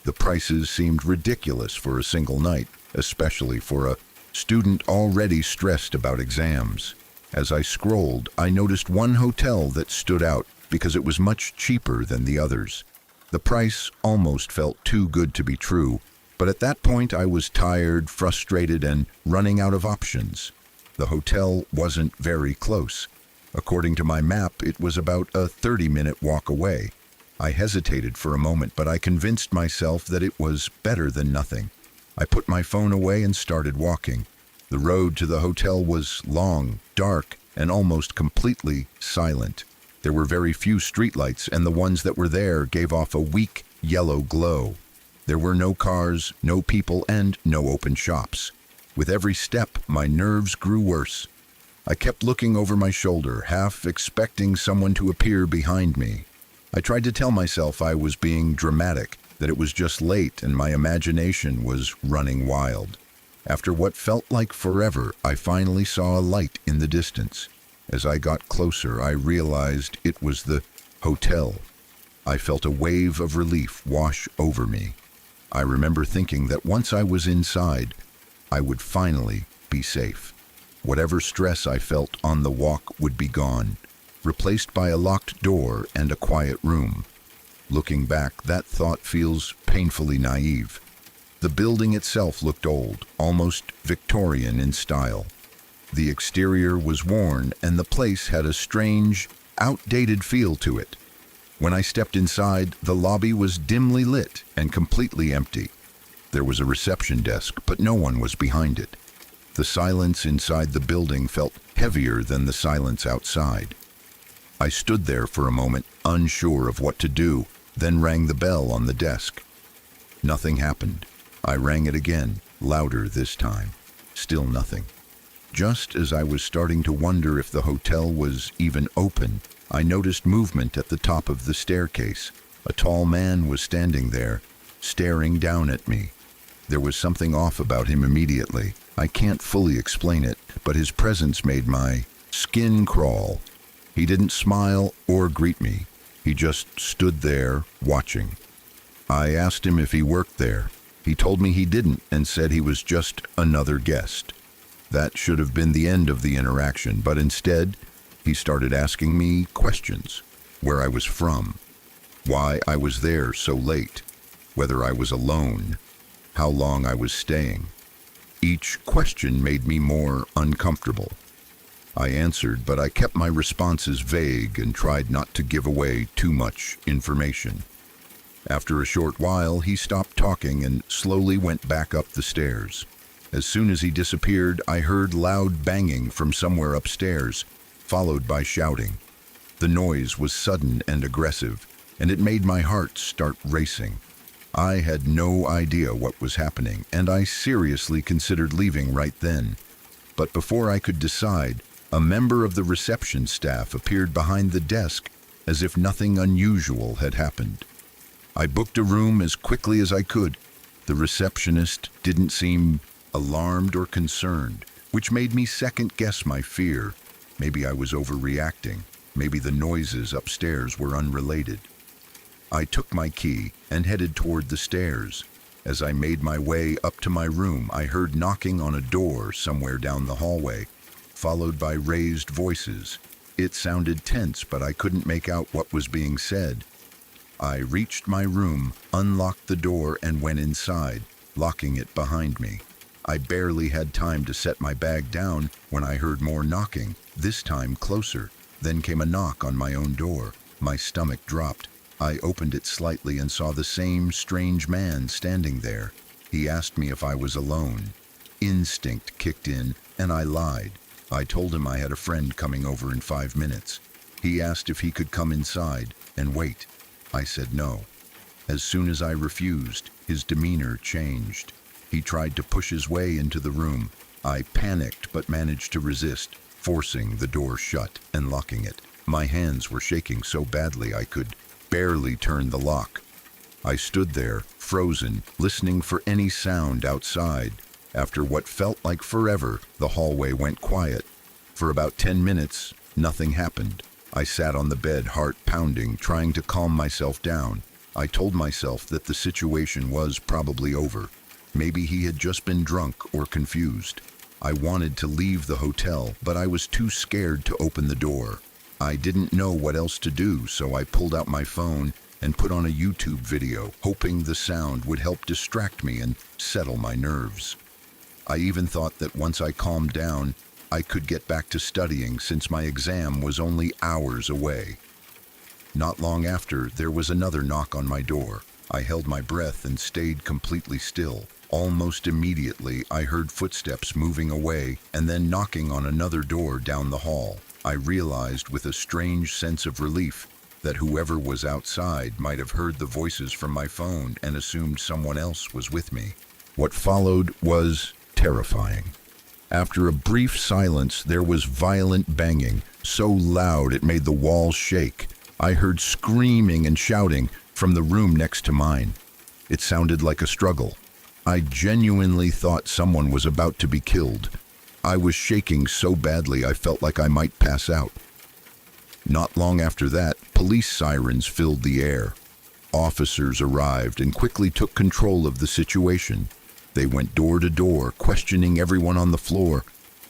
The prices seemed ridiculous for a single night, especially for a student already stressed about exams. As I scrolled, I noticed one hotel that stood out because it was much cheaper than the others. The price almost felt too good to be true, but at that point I was tired, frustrated, and running out of options. The hotel wasn't very close. According to my map, it was about a 30-minute walk away. I hesitated for a moment, but I convinced myself that it was better than nothing. I put my phone away and started walking. The road to the hotel was long, dark, and almost completely silent. There were very few streetlights, and the ones that were there gave off a weak, yellow glow. There were no cars, no people, and no open shops. With every step, my nerves grew worse. I kept looking over my shoulder, half expecting someone to appear behind me. I tried to tell myself I was being dramatic, that it was just late and my imagination was running wild. After what felt like forever, I finally saw a light in the distance. As I got closer, I realized it was the hotel. I felt a wave of relief wash over me. I remember thinking that once I was inside, I would finally be safe. Whatever stress I felt on the walk would be gone, replaced by a locked door and a quiet room. Looking back, that thought feels painfully naive. The building itself looked old, almost Victorian in style. The exterior was worn, and the place had a strange, outdated feel to it. When I stepped inside, the lobby was dimly lit and completely empty. There was a reception desk, but no one was behind it. The silence inside the building felt heavier than the silence outside. I stood there for a moment, unsure of what to do, then rang the bell on the desk. Nothing happened. I rang it again, louder this time. Still nothing. Just as I was starting to wonder if the hotel was even open, I noticed movement at the top of the staircase. A tall man was standing there, staring down at me. There was something off about him immediately. I can't fully explain it, but his presence made my skin crawl. He didn't smile or greet me. He just stood there, watching. I asked him if he worked there. He told me he didn't and said he was just another guest. That should have been the end of the interaction, but instead, he started asking me questions. Where I was from, why I was there so late, whether I was alone, how long I was staying. Each question made me more uncomfortable. I answered, but I kept my responses vague and tried not to give away too much information. After a short while, he stopped talking and slowly went back up the stairs. As soon as he disappeared, I heard loud banging from somewhere upstairs, followed by shouting. The noise was sudden and aggressive, and it made my heart start racing. I had no idea what was happening, and I seriously considered leaving right then. But before I could decide, a member of the reception staff appeared behind the desk as if nothing unusual had happened. I booked a room as quickly as I could. The receptionist didn't seem alarmed or concerned, which made me second-guess my fear. Maybe I was overreacting. Maybe the noises upstairs were unrelated. I took my key and headed toward the stairs. As I made my way up to my room, I heard knocking on a door somewhere down the hallway, followed by raised voices. It sounded tense, but I couldn't make out what was being said. I reached my room, unlocked the door, and went inside, locking it behind me. I barely had time to set my bag down when I heard more knocking, this time closer. Then came a knock on my own door. My stomach dropped. I opened it slightly and saw the same strange man standing there. He asked me if I was alone. Instinct kicked in, and I lied. I told him I had a friend coming over in 5 minutes. He asked if he could come inside and wait. I said no. As soon as I refused, his demeanor changed. He tried to push his way into the room. I panicked but managed to resist, forcing the door shut and locking it. My hands were shaking so badly I could barely turn the lock. I stood there, frozen, listening for any sound outside. After what felt like forever, the hallway went quiet. For about 10 minutes, nothing happened. I sat on the bed, heart pounding, trying to calm myself down. I told myself that the situation was probably over. Maybe he had just been drunk or confused. I wanted to leave the hotel, but I was too scared to open the door. I didn't know what else to do, so I pulled out my phone and put on a YouTube video, hoping the sound would help distract me and settle my nerves. I even thought that once I calmed down, I could get back to studying since my exam was only hours away. Not long after, there was another knock on my door. I held my breath and stayed completely still. Almost immediately, I heard footsteps moving away and then knocking on another door down the hall. I realized with a strange sense of relief that whoever was outside might have heard the voices from my phone and assumed someone else was with me. What followed was terrifying. After a brief silence, there was violent banging, so loud it made the walls shake. I heard screaming and shouting from the room next to mine. It sounded like a struggle. I genuinely thought someone was about to be killed. I was shaking so badly I felt like I might pass out. Not long after that, police sirens filled the air. Officers arrived and quickly took control of the situation. They went door to door, questioning everyone on the floor,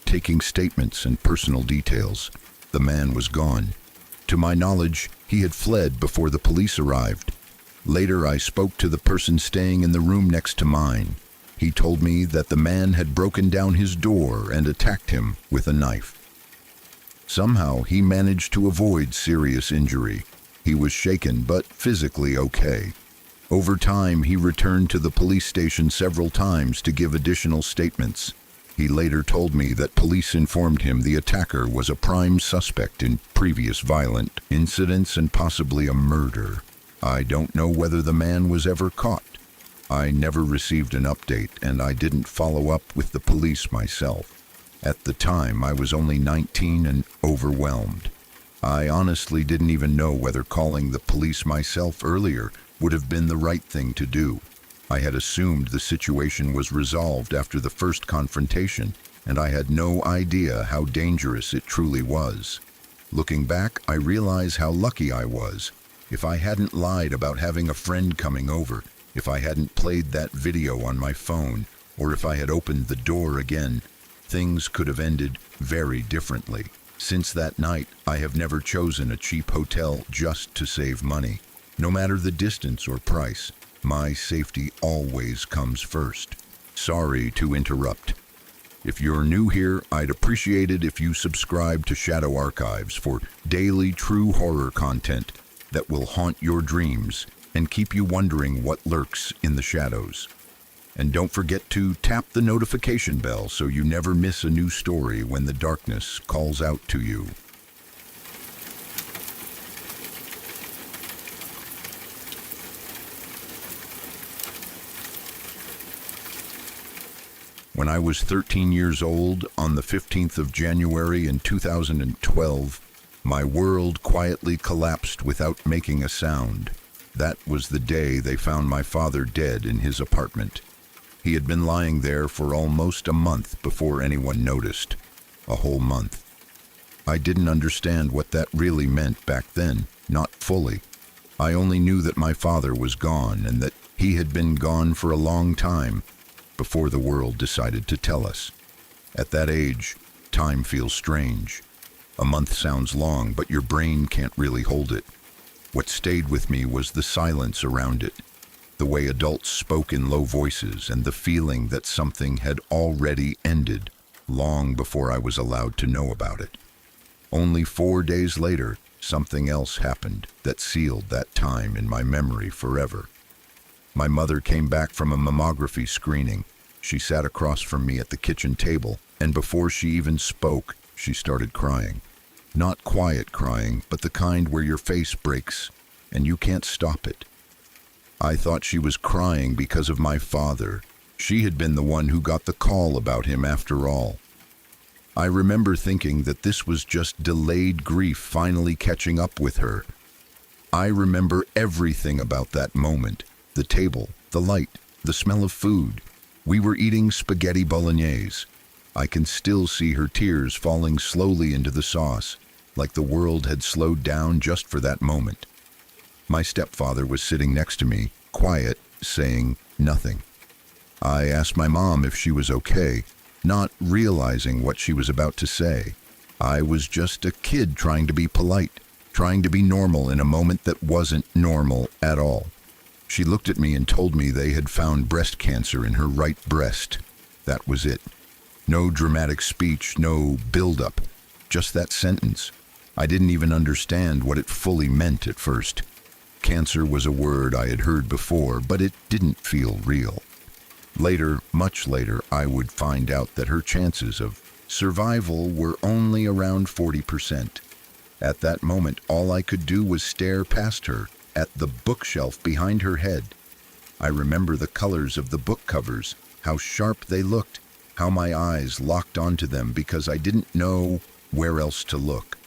taking statements and personal details. The man was gone. To my knowledge, he had fled before the police arrived. Later, I spoke to the person staying in the room next to mine. He told me that the man had broken down his door and attacked him with a knife. Somehow, he managed to avoid serious injury. He was shaken, but physically okay. Over time, he returned to the police station several times to give additional statements. He later told me that police informed him the attacker was a prime suspect in previous violent incidents and possibly a murder. I don't know whether the man was ever caught. I never received an update, and I didn't follow up with the police myself. At the time, I was only 19 and overwhelmed. I honestly didn't even know whether calling the police myself earlier would have been the right thing to do. I had assumed the situation was resolved after the first confrontation, and I had no idea how dangerous it truly was. Looking back, I realize how lucky I was. If I hadn't lied about having a friend coming over, if I hadn't played that video on my phone, or if I had opened the door again, things could have ended very differently. Since that night, I have never chosen a cheap hotel just to save money. No matter the distance or price, my safety always comes first. Sorry to interrupt. If you're new here, I'd appreciate it if you subscribe to Shadow Archives for daily true horror content that will haunt your dreams and keep you wondering what lurks in the shadows. And don't forget to tap the notification bell so you never miss a new story when the darkness calls out to you. When I was 13 years old, on the 15th of January in 2012, my world quietly collapsed without making a sound. That was the day they found my father dead in his apartment. He had been lying there for almost a month before anyone noticed. A whole month. I didn't understand what that really meant back then, not fully. I only knew that my father was gone and that he had been gone for a long time before the world decided to tell us. At that age, time feels strange. A month sounds long, but your brain can't really hold it. What stayed with me was the silence around it, the way adults spoke in low voices, and the feeling that something had already ended long before I was allowed to know about it. Only 4 days later, something else happened that sealed that time in my memory forever. My mother came back from a mammography screening. She sat across from me at the kitchen table, and before she even spoke, she started crying. Not quiet crying, but the kind where your face breaks and you can't stop it. I thought she was crying because of my father. She had been the one who got the call about him after all. I remember thinking that this was just delayed grief finally catching up with her. I remember everything about that moment. The table, the light, the smell of food. We were eating spaghetti bolognese. I can still see her tears falling slowly into the sauce, like the world had slowed down just for that moment. My stepfather was sitting next to me, quiet, saying nothing. I asked my mom if she was okay, not realizing what she was about to say. I was just a kid trying to be polite, trying to be normal in a moment that wasn't normal at all. She looked at me and told me they had found breast cancer in her right breast. That was it. No dramatic speech, no build-up, just that sentence. I didn't even understand what it fully meant at first. Cancer was a word I had heard before, but it didn't feel real. Later, much later, I would find out that her chances of survival were only around 40%. At that moment, all I could do was stare past her, at the bookshelf behind her head. I remember the colors of the book covers, how sharp they looked, how my eyes locked onto them because I didn't know where else to look.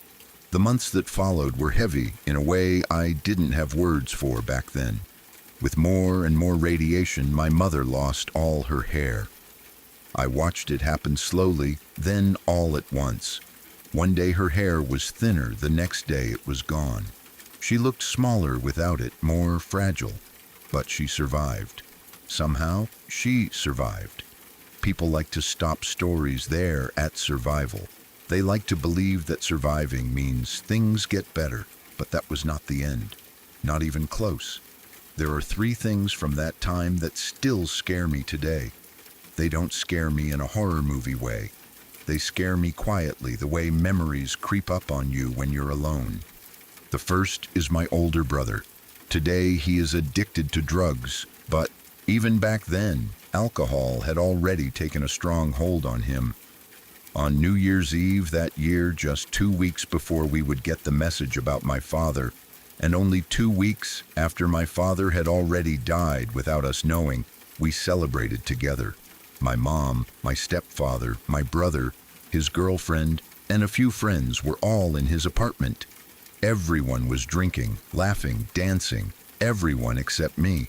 The months that followed were heavy in a way I didn't have words for back then. With more and more radiation, my mother lost all her hair. I watched it happen slowly, then all at once. One day her hair was thinner, the next day it was gone. She looked smaller without it, more fragile, but she survived. Somehow, she survived. People like to stop stories there at survival. They like to believe that surviving means things get better, but that was not the end. Not even close. There are 3 things from that time that still scare me today. They don't scare me in a horror movie way. They scare me quietly, the way memories creep up on you when you're alone. The first is my older brother. Today he is addicted to drugs, but even back then, alcohol had already taken a strong hold on him. On New Year's Eve that year, just 2 weeks before we would get the message about my father, and only 2 weeks after my father had already died without us knowing, we celebrated together. My mom, my stepfather, my brother, his girlfriend, and a few friends were all in his apartment. Everyone was drinking, laughing, dancing, everyone except me.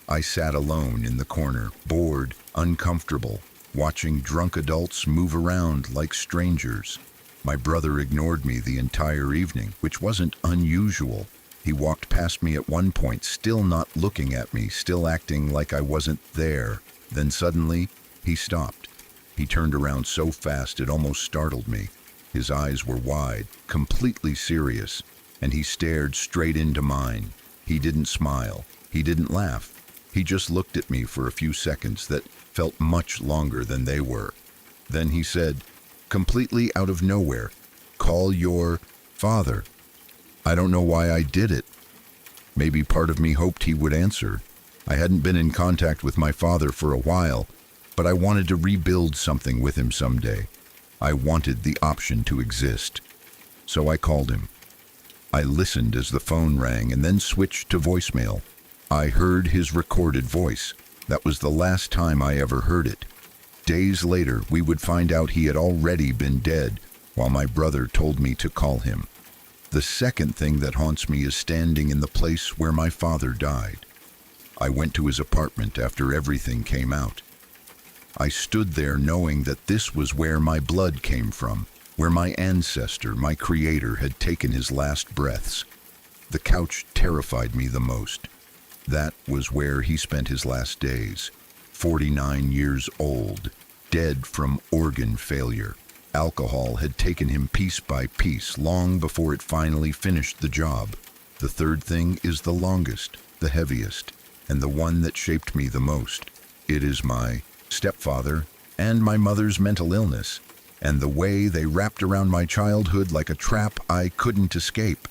I sat alone in the corner, bored, uncomfortable, watching drunk adults move around like strangers. My brother ignored me the entire evening, which wasn't unusual. He walked past me at one point, still not looking at me, still acting like I wasn't there. Then suddenly, he stopped. He turned around so fast it almost startled me. His eyes were wide, completely serious, and he stared straight into mine. He didn't smile. He didn't laugh. He just looked at me for a few seconds that felt much longer than they were. Then he said, completely out of nowhere, "Call your father." I don't know why I did it. Maybe part of me hoped he would answer. I hadn't been in contact with my father for a while, but I wanted to rebuild something with him someday. I wanted the option to exist. So I called him. I listened as the phone rang and then switched to voicemail. I heard his recorded voice. That was the last time I ever heard it. Days later, we would find out he had already been dead, while my brother told me to call him. The second thing that haunts me is standing in the place where my father died. I went to his apartment after everything came out. I stood there knowing that this was where my blood came from, where my ancestor, my creator, had taken his last breaths. The couch terrified me the most. That was where he spent his last days, 49 years old, dead from organ failure. Alcohol had taken him piece by piece long before it finally finished the job. The third thing is the longest, the heaviest, and the one that shaped me the most. It is my stepfather and my mother's mental illness, and the way they wrapped around my childhood like a trap I couldn't escape.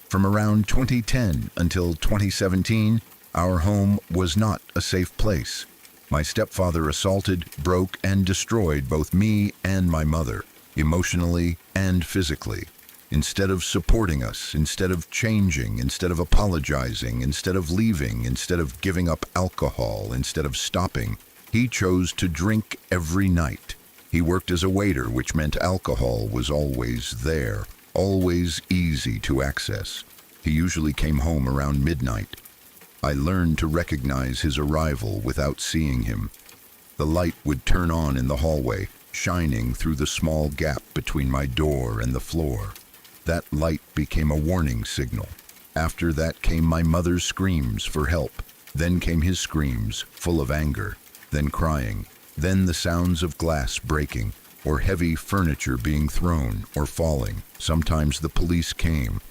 From around 2010 until 2017, our home was not a safe place. My stepfather assaulted, broke, and destroyed both me and my mother, emotionally and physically. Instead of supporting us, instead of changing, instead of apologizing, instead of leaving, instead of giving up alcohol, instead of stopping, he chose to drink every night. He worked as a waiter, which meant alcohol was always there, always easy to access. He usually came home around midnight. I learned to recognize his arrival without seeing him. The light would turn on in the hallway, shining through the small gap between my door and the floor. That light became a warning signal. After that came my mother's screams for help. Then came his screams, full of anger, then crying, then the sounds of glass breaking, or heavy furniture being thrown or falling. Sometimes the police came.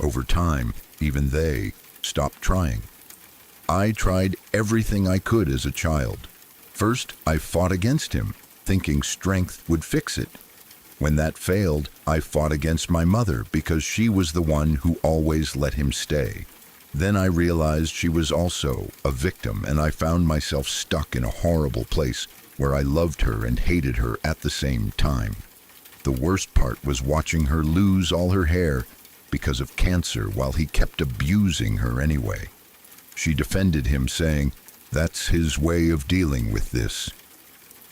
Over time, even they stopped trying. I tried everything I could as a child. First, I fought against him, thinking strength would fix it. When that failed, I fought against my mother because she was the one who always let him stay. Then I realized she was also a victim, and I found myself stuck in a horrible place where I loved her and hated her at the same time. The worst part was watching her lose all her hair because of cancer while he kept abusing her anyway. She defended him, saying, "That's his way of dealing with this."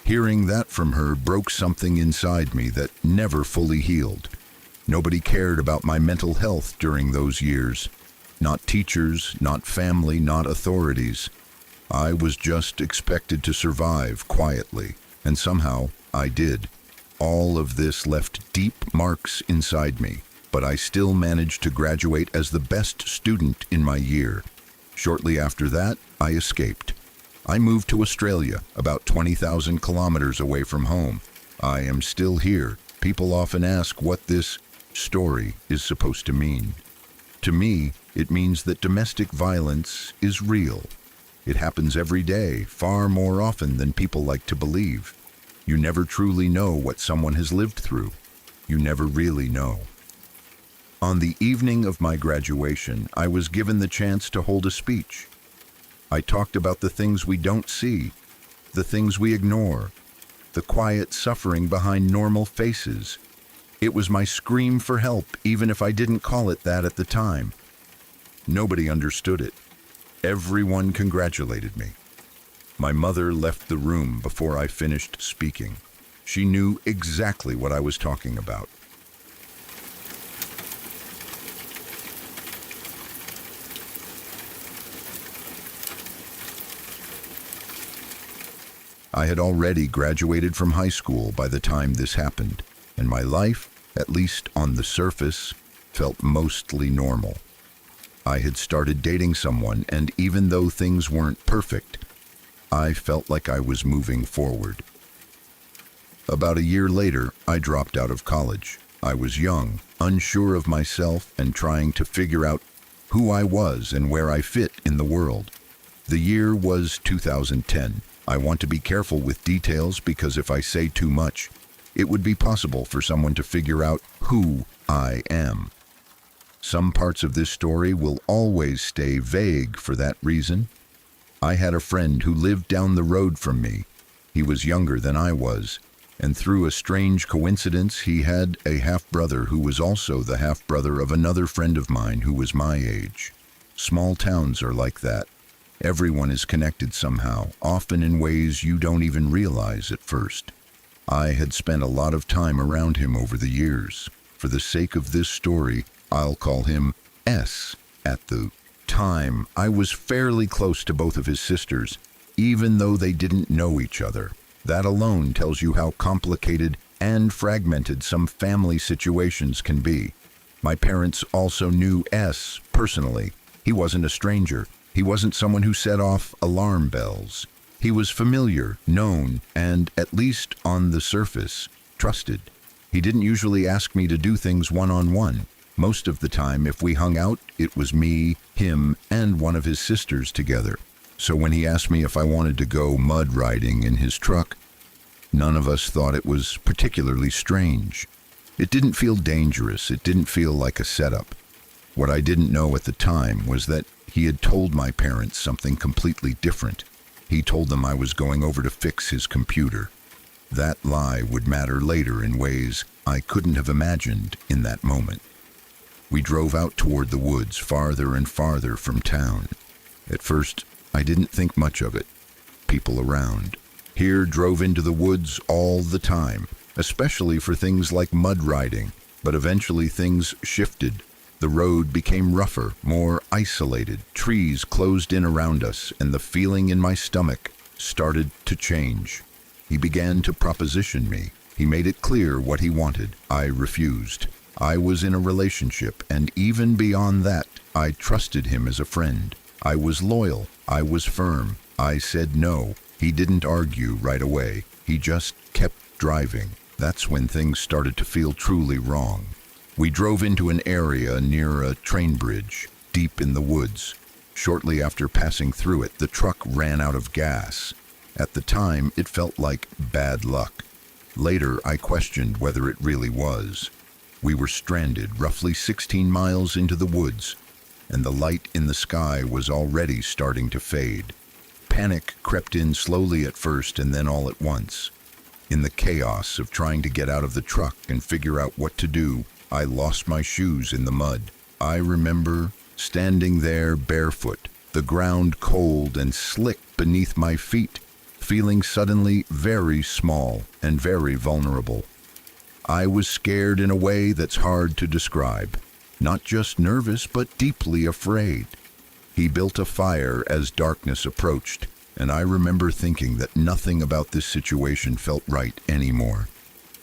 Hearing that from her broke something inside me that never fully healed. Nobody cared about my mental health during those years. Not teachers, not family, not authorities. I was just expected to survive quietly, and somehow I did. All of this left deep marks inside me, but I still managed to graduate as the best student in my year. Shortly after that, I escaped. I moved to Australia, about 20,000 kilometers away from home. I am still here. People often ask what this story is supposed to mean. To me, it means that domestic violence is real. It happens every day, far more often than people like to believe. You never truly know what someone has lived through. You never really know. On the evening of my graduation, I was given the chance to hold a speech. I talked about the things we don't see, the things we ignore, the quiet suffering behind normal faces. It was my scream for help, even if I didn't call it that at the time. Nobody understood it. Everyone congratulated me. My mother left the room before I finished speaking. She knew exactly what I was talking about. I had already graduated from high school by the time this happened, and my life, at least on the surface, felt mostly normal. I had started dating someone, and even though things weren't perfect, I felt like I was moving forward. About a year later, I dropped out of college. I was young, unsure of myself, and trying to figure out who I was and where I fit in the world. The year was 2010. I want to be careful with details because if I say too much, it would be possible for someone to figure out who I am. Some parts of this story will always stay vague for that reason. I had a friend who lived down the road from me. He was younger than I was, and through a strange coincidence, he had a half-brother who was also the half-brother of another friend of mine who was my age. Small towns are like that. Everyone is connected somehow, often in ways you don't even realize at first. I had spent a lot of time around him over the years. For the sake of this story, I'll call him S. At the time, I was fairly close to both of his sisters, even though they didn't know each other. That alone tells you how complicated and fragmented some family situations can be. My parents also knew S personally. He wasn't a stranger. He wasn't someone who set off alarm bells. He was familiar, known, and, at least on the surface, trusted. He didn't usually ask me to do things one-on-one. Most of the time, if we hung out, it was me, him, and one of his sisters together. So when he asked me if I wanted to go mud riding in his truck, none of us thought it was particularly strange. It didn't feel dangerous. It didn't feel like a setup. What I didn't know at the time was that he had told my parents something completely different. He told them I was going over to fix his computer. That lie would matter later in ways I couldn't have imagined in that moment. We drove out toward the woods, farther and farther from town. At first, I didn't think much of it. People around. Here drove into the woods all the time, especially for things like mud riding, but eventually things shifted. The road became rougher, more isolated. Trees closed in around us, and the feeling in my stomach started to change. He began to proposition me. He made it clear what he wanted. I refused. I was in a relationship, and even beyond that, I trusted him as a friend. I was loyal. I was firm. I said no. He didn't argue right away. He just kept driving. That's when things started to feel truly wrong. We drove into an area near a train bridge, deep in the woods. Shortly after passing through it, the truck ran out of gas. At the time, it felt like bad luck. Later, I questioned whether it really was. We were stranded roughly 16 miles into the woods, and the light in the sky was already starting to fade. Panic crept in slowly at first and then all at once. In the chaos of trying to get out of the truck and figure out what to do, I lost my shoes in the mud. I remember standing there barefoot, the ground cold and slick beneath my feet, feeling suddenly very small and very vulnerable. I was scared in a way that's hard to describe. Not just nervous, but deeply afraid. He built a fire as darkness approached, and I remember thinking that nothing about this situation felt right anymore.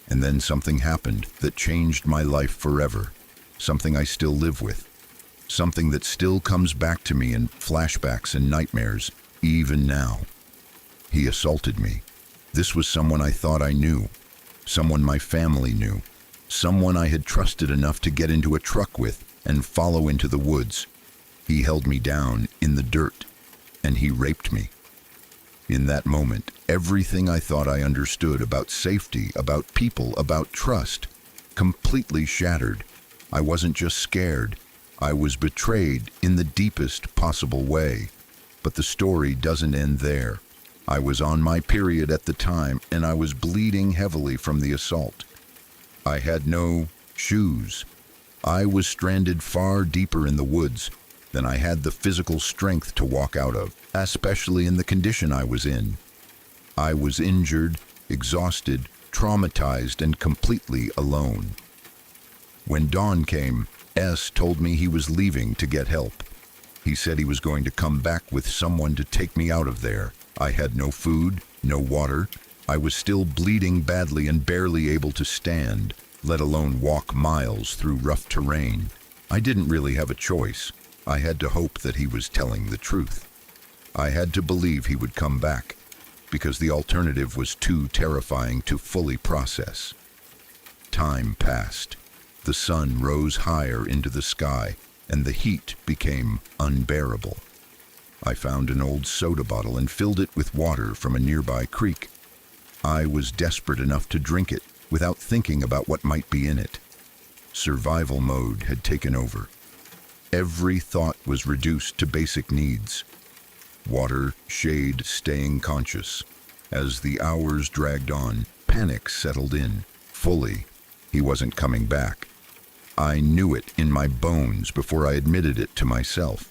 And then something happened that changed my life forever. Something I still live with. Something that still comes back to me in flashbacks and nightmares, even now. He assaulted me. This was someone I thought I knew. Someone my family knew. Someone I had trusted enough to get into a truck with and follow into the woods. He held me down in the dirt, and he raped me. In that moment, everything I thought I understood about safety, about people, about trust, completely shattered. I wasn't just scared. I was betrayed in the deepest possible way. But the story doesn't end there. I was on my period at the time, and I was bleeding heavily from the assault. I had no shoes. I was stranded far deeper in the woods than I had the physical strength to walk out of, especially in the condition I was in. I was injured, exhausted, traumatized, and completely alone. When dawn came, S told me he was leaving to get help. He said he was going to come back with someone to take me out of there. I had no food, no water. I was still bleeding badly and barely able to stand, let alone walk miles through rough terrain. I didn't really have a choice. I had to hope that he was telling the truth. I had to believe he would come back, because the alternative was too terrifying to fully process. Time passed. The sun rose higher into the sky, and the heat became unbearable. I found an old soda bottle and filled it with water from a nearby creek. I was desperate enough to drink it without thinking about what might be in it. Survival mode had taken over. Every thought was reduced to basic needs: water, shade, staying conscious. As the hours dragged on, panic settled in. Fully, he wasn't coming back. I knew it in my bones before I admitted it to myself.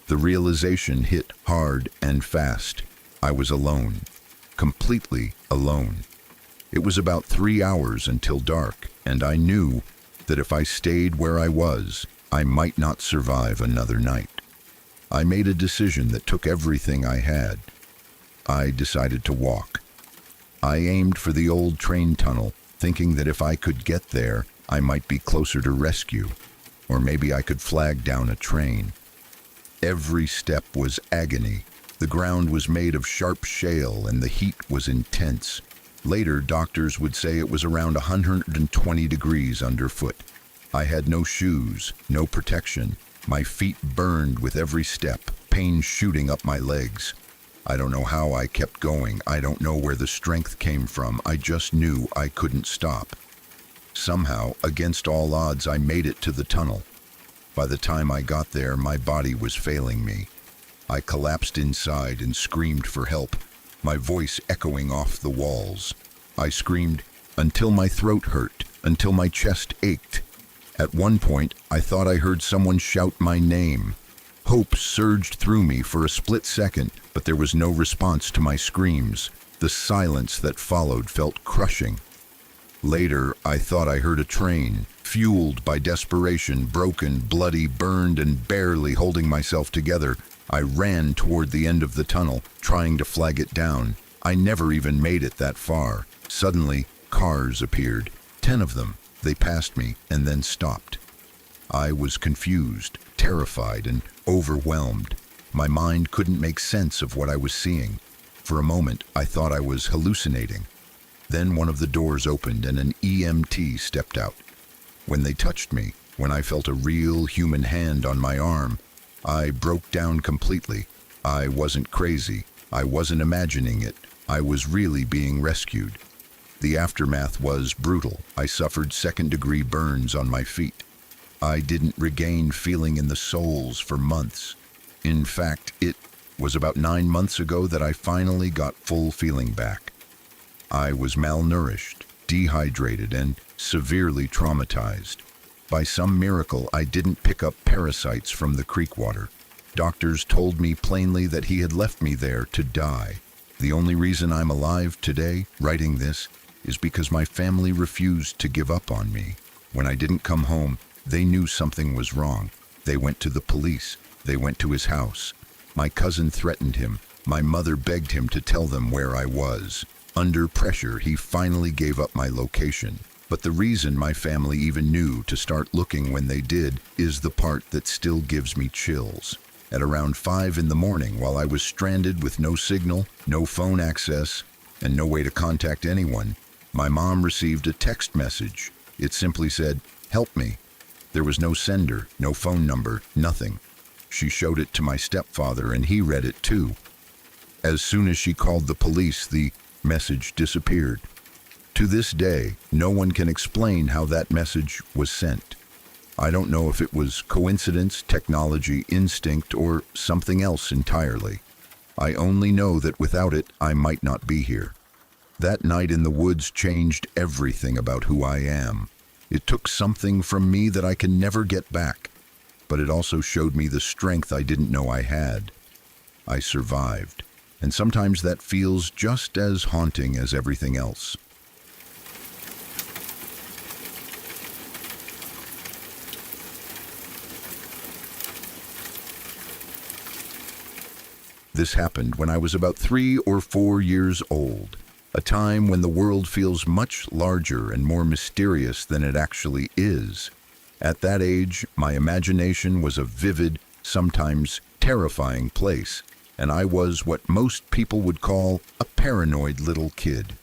The realization hit hard and fast. I was alone. Completely alone. It was about 3 hours until dark, and I knew that if I stayed where I was, I might not survive another night. I made a decision that took everything I had. I decided to walk. I aimed for the old train tunnel, thinking that if I could get there, I might be closer to rescue, or maybe I could flag down a train. Every step was agony. The ground was made of sharp shale and the heat was intense. Later, doctors would say it was around 120 degrees underfoot. I had no shoes, no protection. My feet burned with every step, pain shooting up my legs. I don't know how I kept going. I don't know where the strength came from. I just knew I couldn't stop. Somehow, against all odds, I made it to the tunnel. By the time I got there, my body was failing me. I collapsed inside and screamed for help, my voice echoing off the walls. I screamed until my throat hurt, until my chest ached. At one point, I thought I heard someone shout my name. Hope surged through me for a split second, but there was no response to my screams. The silence that followed felt crushing. Later, I thought I heard a train, fueled by desperation, broken, bloody, burned, and barely holding myself together. I ran toward the end of the tunnel, trying to flag it down. I never even made it that far. Suddenly, cars appeared. 10 of them. They passed me and then stopped. I was confused, terrified, and overwhelmed. My mind couldn't make sense of what I was seeing. For a moment, I thought I was hallucinating. Then one of the doors opened and an EMT stepped out. When they touched me, when I felt a real human hand on my arm, I broke down completely. I wasn't crazy. I wasn't imagining it. I was really being rescued. The aftermath was brutal. I suffered second-degree burns on my feet. I didn't regain feeling in the soles for months. In fact, it was about 9 months ago that I finally got full feeling back. I was malnourished, dehydrated, and severely traumatized. By some miracle, I didn't pick up parasites from the creek water. Doctors told me plainly that he had left me there to die. The only reason I'm alive today, writing this, is because my family refused to give up on me. When I didn't come home, they knew something was wrong. They went to the police. They went to his house. My cousin threatened him. My mother begged him to tell them where I was. Under pressure, he finally gave up my location. But the reason my family even knew to start looking when they did is the part that still gives me chills. At around 5 in the morning, while I was stranded with no signal, no phone access, and no way to contact anyone, my mom received a text message. It simply said, "Help me." There was no sender, no phone number, nothing. She showed it to my stepfather and he read it too. As soon as she called the police, the message disappeared. To this day, no one can explain how that message was sent. I don't know if it was coincidence, technology, instinct, or something else entirely. I only know that without it, I might not be here. That night in the woods changed everything about who I am. It took something from me that I can never get back, but it also showed me the strength I didn't know I had. I survived, and sometimes that feels just as haunting as everything else. This happened when I was about 3 or 4 years old, a time when the world feels much larger and more mysterious than it actually is. At that age, my imagination was a vivid, sometimes terrifying place, and I was what most people would call a paranoid little kid.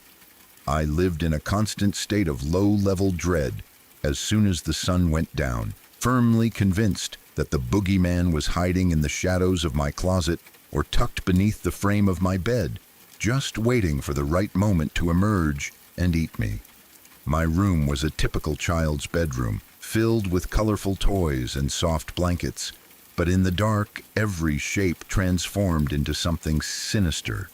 I lived in a constant state of low-level dread as soon as the sun went down, firmly convinced that the boogeyman was hiding in the shadows of my closet or tucked beneath the frame of my bed, just waiting for the right moment to emerge and eat me. My room was a typical child's bedroom, filled with colorful toys and soft blankets, but in the dark, every shape transformed into something sinister.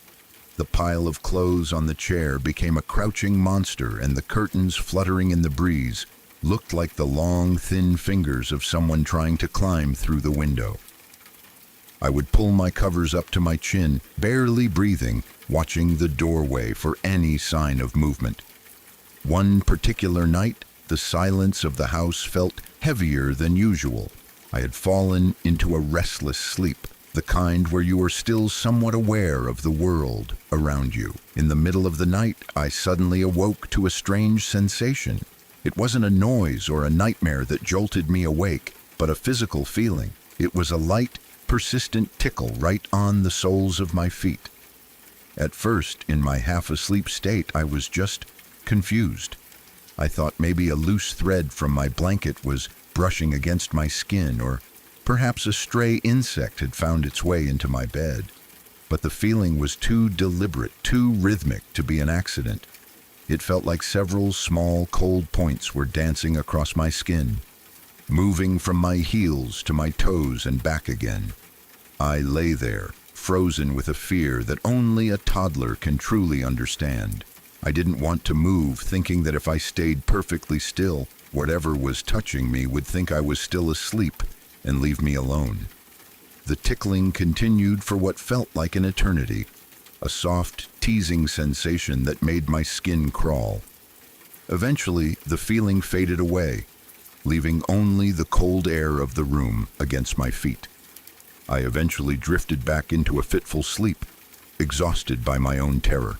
The pile of clothes on the chair became a crouching monster, and the curtains fluttering in the breeze looked like the long, thin fingers of someone trying to climb through the window. I would pull my covers up to my chin, barely breathing, watching the doorway for any sign of movement. One particular night, the silence of the house felt heavier than usual. I had fallen into a restless sleep, the kind where you are still somewhat aware of the world around you. In the middle of the night, I suddenly awoke to a strange sensation. It wasn't a noise or a nightmare that jolted me awake, but a physical feeling. It was a light, persistent tickle right on the soles of my feet. At first, in my half-asleep state, I was just confused. I thought maybe a loose thread from my blanket was brushing against my skin, or perhaps a stray insect had found its way into my bed. But the feeling was too deliberate, too rhythmic to be an accident. It felt like several small, cold points were dancing across my skin, moving from my heels to my toes and back again. I lay there, frozen with a fear that only a toddler can truly understand. I didn't want to move, thinking that if I stayed perfectly still, whatever was touching me would think I was still asleep and leave me alone. The tickling continued for what felt like an eternity, a soft, teasing sensation that made my skin crawl. Eventually, the feeling faded away, leaving only the cold air of the room against my feet. I eventually drifted back into a fitful sleep, exhausted by my own terror.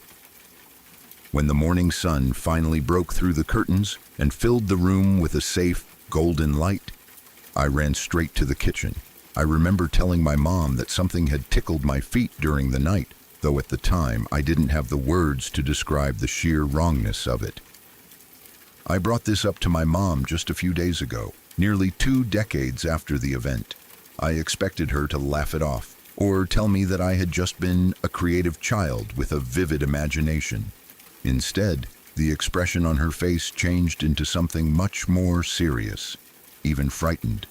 When the morning sun finally broke through the curtains and filled the room with a safe, golden light, I ran straight to the kitchen. I remember telling my mom that something had tickled my feet during the night, though at the time I didn't have the words to describe the sheer wrongness of it. I brought this up to my mom just a few days ago, nearly 2 decades after the event. I expected her to laugh it off, or tell me that I had just been a creative child with a vivid imagination. Instead, the expression on her face changed into something much more serious, even frightened.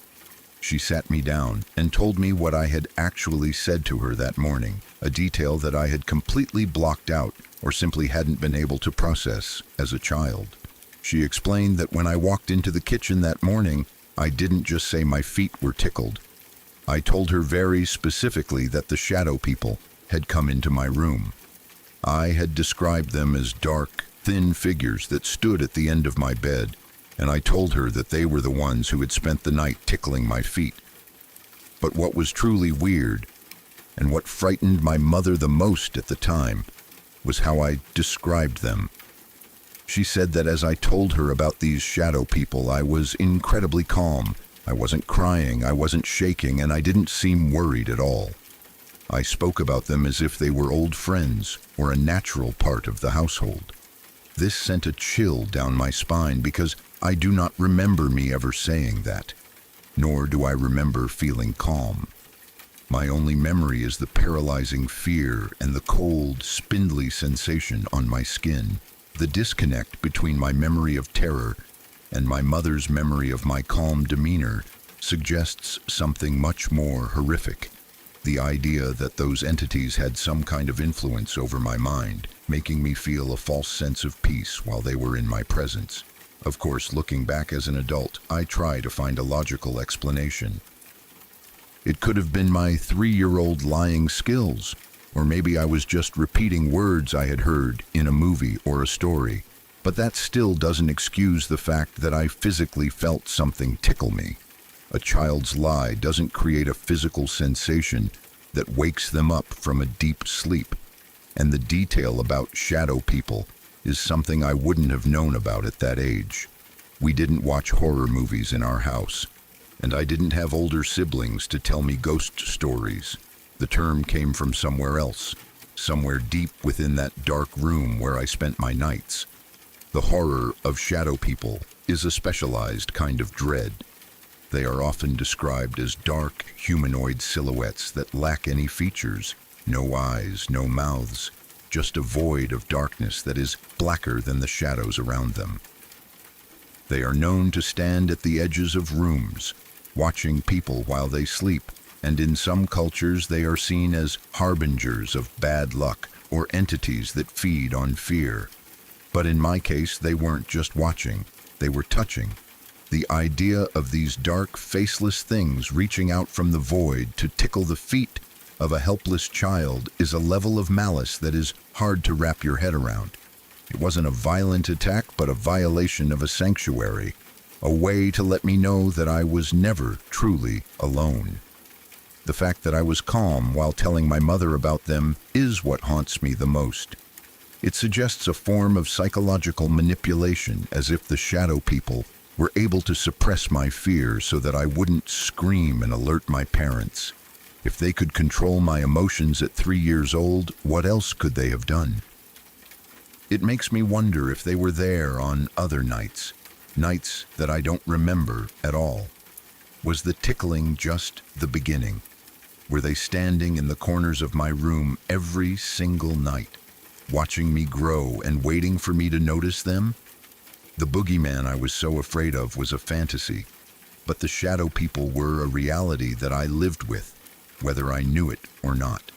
She sat me down and told me what I had actually said to her that morning, a detail that I had completely blocked out or simply hadn't been able to process as a child. She explained that when I walked into the kitchen that morning, I didn't just say my feet were tickled. I told her very specifically that the shadow people had come into my room. I had described them as dark, thin figures that stood at the end of my bed, and I told her that they were the ones who had spent the night tickling my feet. But what was truly weird, and what frightened my mother the most at the time, was how I described them. She said that as I told her about these shadow people, I was incredibly calm. I wasn't crying, I wasn't shaking, and I didn't seem worried at all. I spoke about them as if they were old friends or a natural part of the household. This sent a chill down my spine because I do not remember me ever saying that, nor do I remember feeling calm. My only memory is the paralyzing fear and the cold, spindly sensation on my skin. The disconnect between my memory of terror and my mother's memory of my calm demeanor suggests something much more horrific. The idea that those entities had some kind of influence over my mind, making me feel a false sense of peace while they were in my presence. Of course, looking back as an adult, I try to find a logical explanation. It could have been my 3-year-old lying skills, or maybe I was just repeating words I had heard in a movie or a story. But that still doesn't excuse the fact that I physically felt something tickle me. A child's lie doesn't create a physical sensation that wakes them up from a deep sleep. And the detail about shadow people is something I wouldn't have known about at that age. We didn't watch horror movies in our house, and I didn't have older siblings to tell me ghost stories. The term came from somewhere else, somewhere deep within that dark room where I spent my nights. The horror of shadow people is a specialized kind of dread. They are often described as dark, humanoid silhouettes that lack any features, no eyes, no mouths, just a void of darkness that is blacker than the shadows around them. They are known to stand at the edges of rooms, watching people while they sleep, and in some cultures they are seen as harbingers of bad luck or entities that feed on fear. But in my case, they weren't just watching, they were touching. The idea of these dark, faceless things reaching out from the void to tickle the feet of a helpless child is a level of malice that is hard to wrap your head around. It wasn't a violent attack, but a violation of a sanctuary, a way to let me know that I was never truly alone. The fact that I was calm while telling my mother about them is what haunts me the most. It suggests a form of psychological manipulation, as if the shadow people were able to suppress my fear so that I wouldn't scream and alert my parents. If they could control my emotions at 3 years old, what else could they have done? It makes me wonder if they were there on other nights that I don't remember at all. Was the tickling just the beginning? Were they standing in the corners of my room every single night, watching me grow and waiting for me to notice them? The boogeyman I was so afraid of was a fantasy, but the shadow people were a reality that I lived with, whether I knew it or not.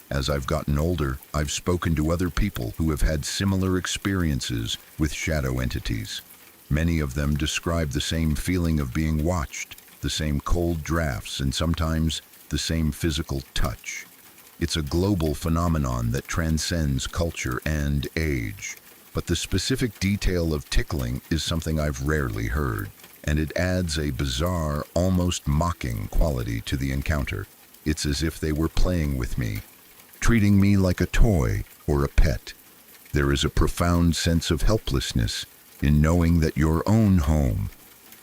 As I've gotten older, I've spoken to other people who have had similar experiences with shadow entities. Many of them describe the same feeling of being watched, the same cold drafts, and sometimes the same physical touch. It's a global phenomenon that transcends culture and age. But the specific detail of tickling is something I've rarely heard, and it adds a bizarre, almost mocking quality to the encounter. It's as if they were playing with me, treating me like a toy or a pet. There is a profound sense of helplessness in knowing that your own home,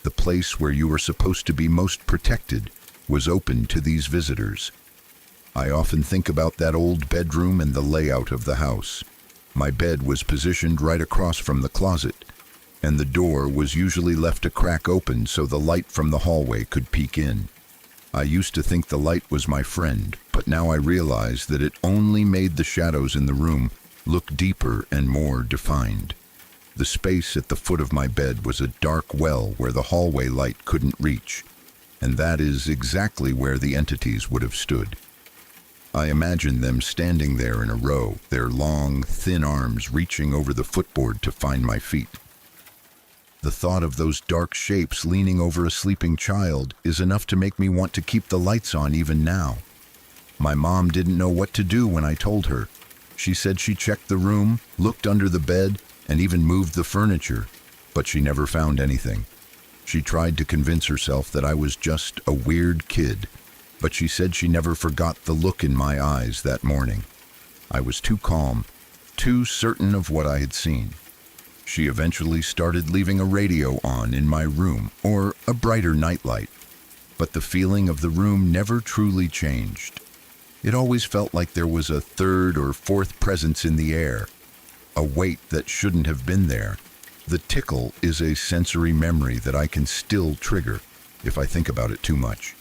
the place where you are supposed to be most protected, was open to these visitors. I often think about that old bedroom and the layout of the house. My bed was positioned right across from the closet, and the door was usually left a crack open so the light from the hallway could peek in. I used to think the light was my friend, but now I realize that it only made the shadows in the room look deeper and more defined. The space at the foot of my bed was a dark well where the hallway light couldn't reach, and that is exactly where the entities would have stood. I imagined them standing there in a row, their long, thin arms reaching over the footboard to find my feet. The thought of those dark shapes leaning over a sleeping child is enough to make me want to keep the lights on even now. My mom didn't know what to do when I told her. She said she checked the room, looked under the bed, and even moved the furniture, but she never found anything. She tried to convince herself that I was just a weird kid, but she said she never forgot the look in my eyes that morning. I was too calm, too certain of what I had seen. She eventually started leaving a radio on in my room, or a brighter nightlight, but the feeling of the room never truly changed. It always felt like there was a third or fourth presence in the air, a weight that shouldn't have been there. The tickle is a sensory memory that I can still trigger if I think about it too much.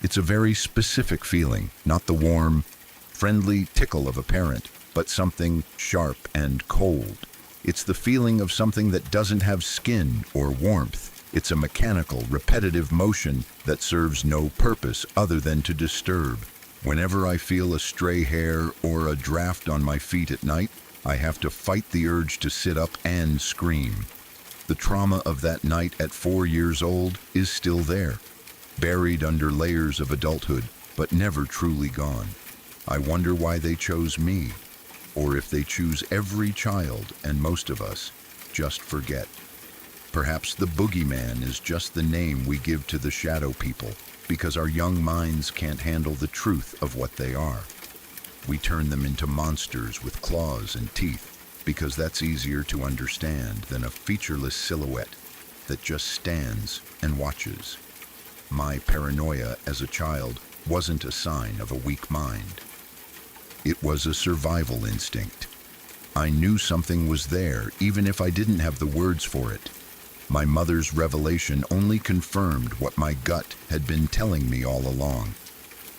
It's a very specific feeling, not the warm, friendly tickle of a parent, but something sharp and cold. It's the feeling of something that doesn't have skin or warmth. It's a mechanical, repetitive motion that serves no purpose other than to disturb. Whenever I feel a stray hair or a draft on my feet at night, I have to fight the urge to sit up and scream. The trauma of that night at 4 years old is still there, buried under layers of adulthood, but never truly gone. I wonder why they chose me, or if they choose every child and most of us just forget. Perhaps the boogeyman is just the name we give to the shadow people, because our young minds can't handle the truth of what they are. We turn them into monsters with claws and teeth, because that's easier to understand than a featureless silhouette that just stands and watches. My paranoia as a child wasn't a sign of a weak mind. It was a survival instinct. I knew something was there, even if I didn't have the words for it. My mother's revelation only confirmed what my gut had been telling me all along.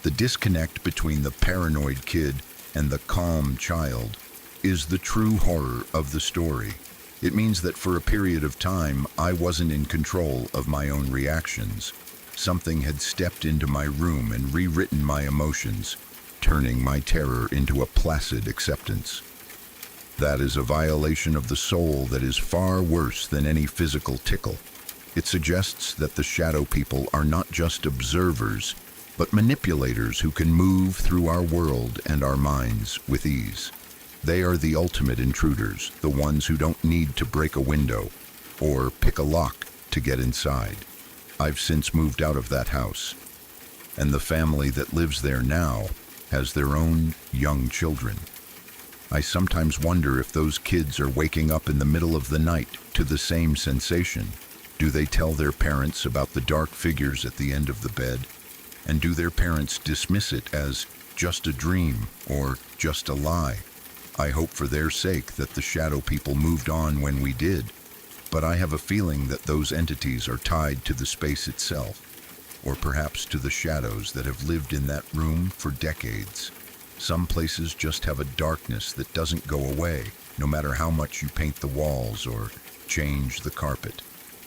The disconnect between the paranoid kid and the calm child is the true horror of the story. It means that for a period of time, I wasn't in control of my own reactions. Something had stepped into my room and rewritten my emotions, turning my terror into a placid acceptance. That is a violation of the soul that is far worse than any physical tickle. It suggests that the shadow people are not just observers, but manipulators who can move through our world and our minds with ease. They are the ultimate intruders, the ones who don't need to break a window or pick a lock to get inside. I've since moved out of that house, and the family that lives there now has their own young children. I sometimes wonder if those kids are waking up in the middle of the night to the same sensation. Do they tell their parents about the dark figures at the end of the bed? And do their parents dismiss it as just a dream or just a lie? I hope for their sake that the shadow people moved on when we did, but I have a feeling that those entities are tied to the space itself, or perhaps to the shadows that have lived in that room for decades. Some places just have a darkness that doesn't go away, no matter how much you paint the walls or change the carpet.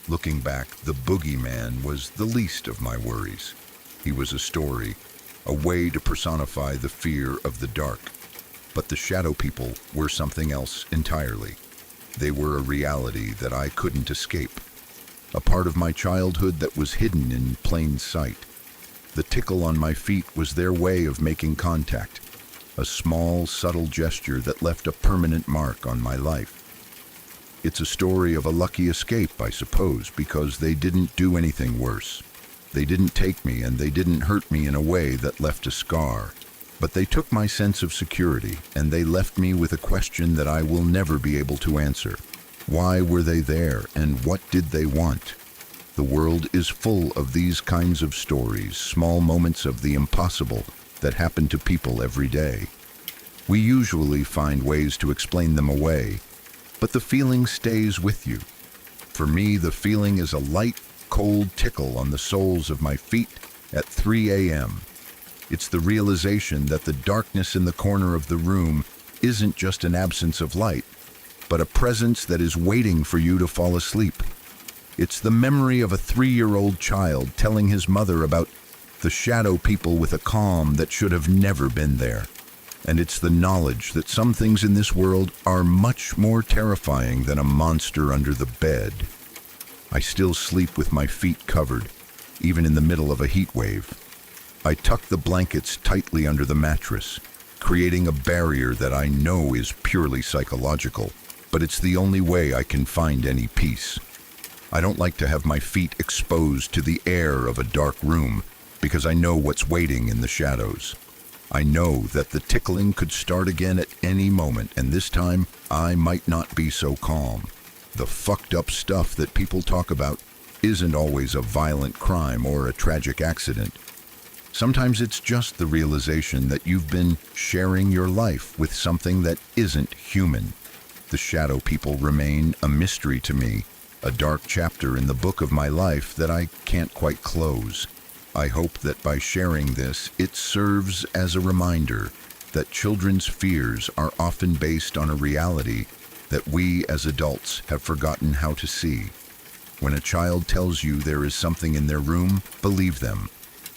Looking back, the boogeyman was the least of my worries. He was a story, a way to personify the fear of the dark. But the shadow people were something else entirely. They were a reality that I couldn't escape, a part of my childhood that was hidden in plain sight. The tickle on my feet was their way of making contact, a small, subtle gesture that left a permanent mark on my life. It's a story of a lucky escape, I suppose, because they didn't do anything worse. They didn't take me, and they didn't hurt me in a way that left a scar. But they took my sense of security, and they left me with a question that I will never be able to answer. Why were they there, and what did they want? The world is full of these kinds of stories, small moments of the impossible that happen to people every day. We usually find ways to explain them away, but the feeling stays with you. For me, the feeling is a light, cold tickle on the soles of my feet at 3 a.m. It's the realization that the darkness in the corner of the room isn't just an absence of light, but a presence that is waiting for you to fall asleep. It's the memory of a 3-year-old child telling his mother about the shadow people with a calm that should have never been there. And it's the knowledge that some things in this world are much more terrifying than a monster under the bed. I still sleep with my feet covered, even in the middle of a heat wave. I tuck the blankets tightly under the mattress, creating a barrier that I know is purely psychological, but it's the only way I can find any peace. I don't like to have my feet exposed to the air of a dark room, because I know what's waiting in the shadows. I know that the tickling could start again at any moment, and this time I might not be so calm. The fucked up stuff that people talk about isn't always a violent crime or a tragic accident. Sometimes it's just the realization that you've been sharing your life with something that isn't human. The shadow people remain a mystery to me, a dark chapter in the book of my life that I can't quite close. I hope that by sharing this, it serves as a reminder that children's fears are often based on a reality that we as adults have forgotten how to see. When a child tells you there is something in their room, believe them.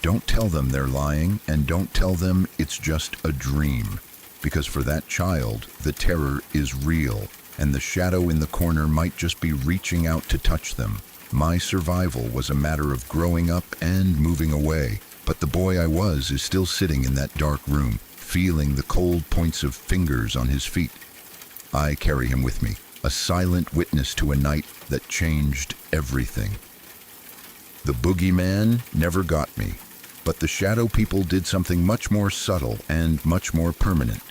Don't tell them they're lying, and don't tell them it's just a dream. Because for that child, the terror is real, and the shadow in the corner might just be reaching out to touch them. My survival was a matter of growing up and moving away, but the boy I was is still sitting in that dark room, feeling the cold points of fingers on his feet. I carry him with me, a silent witness to a night that changed everything. The boogeyman never got me, but the shadow people did something much more subtle and much more permanent.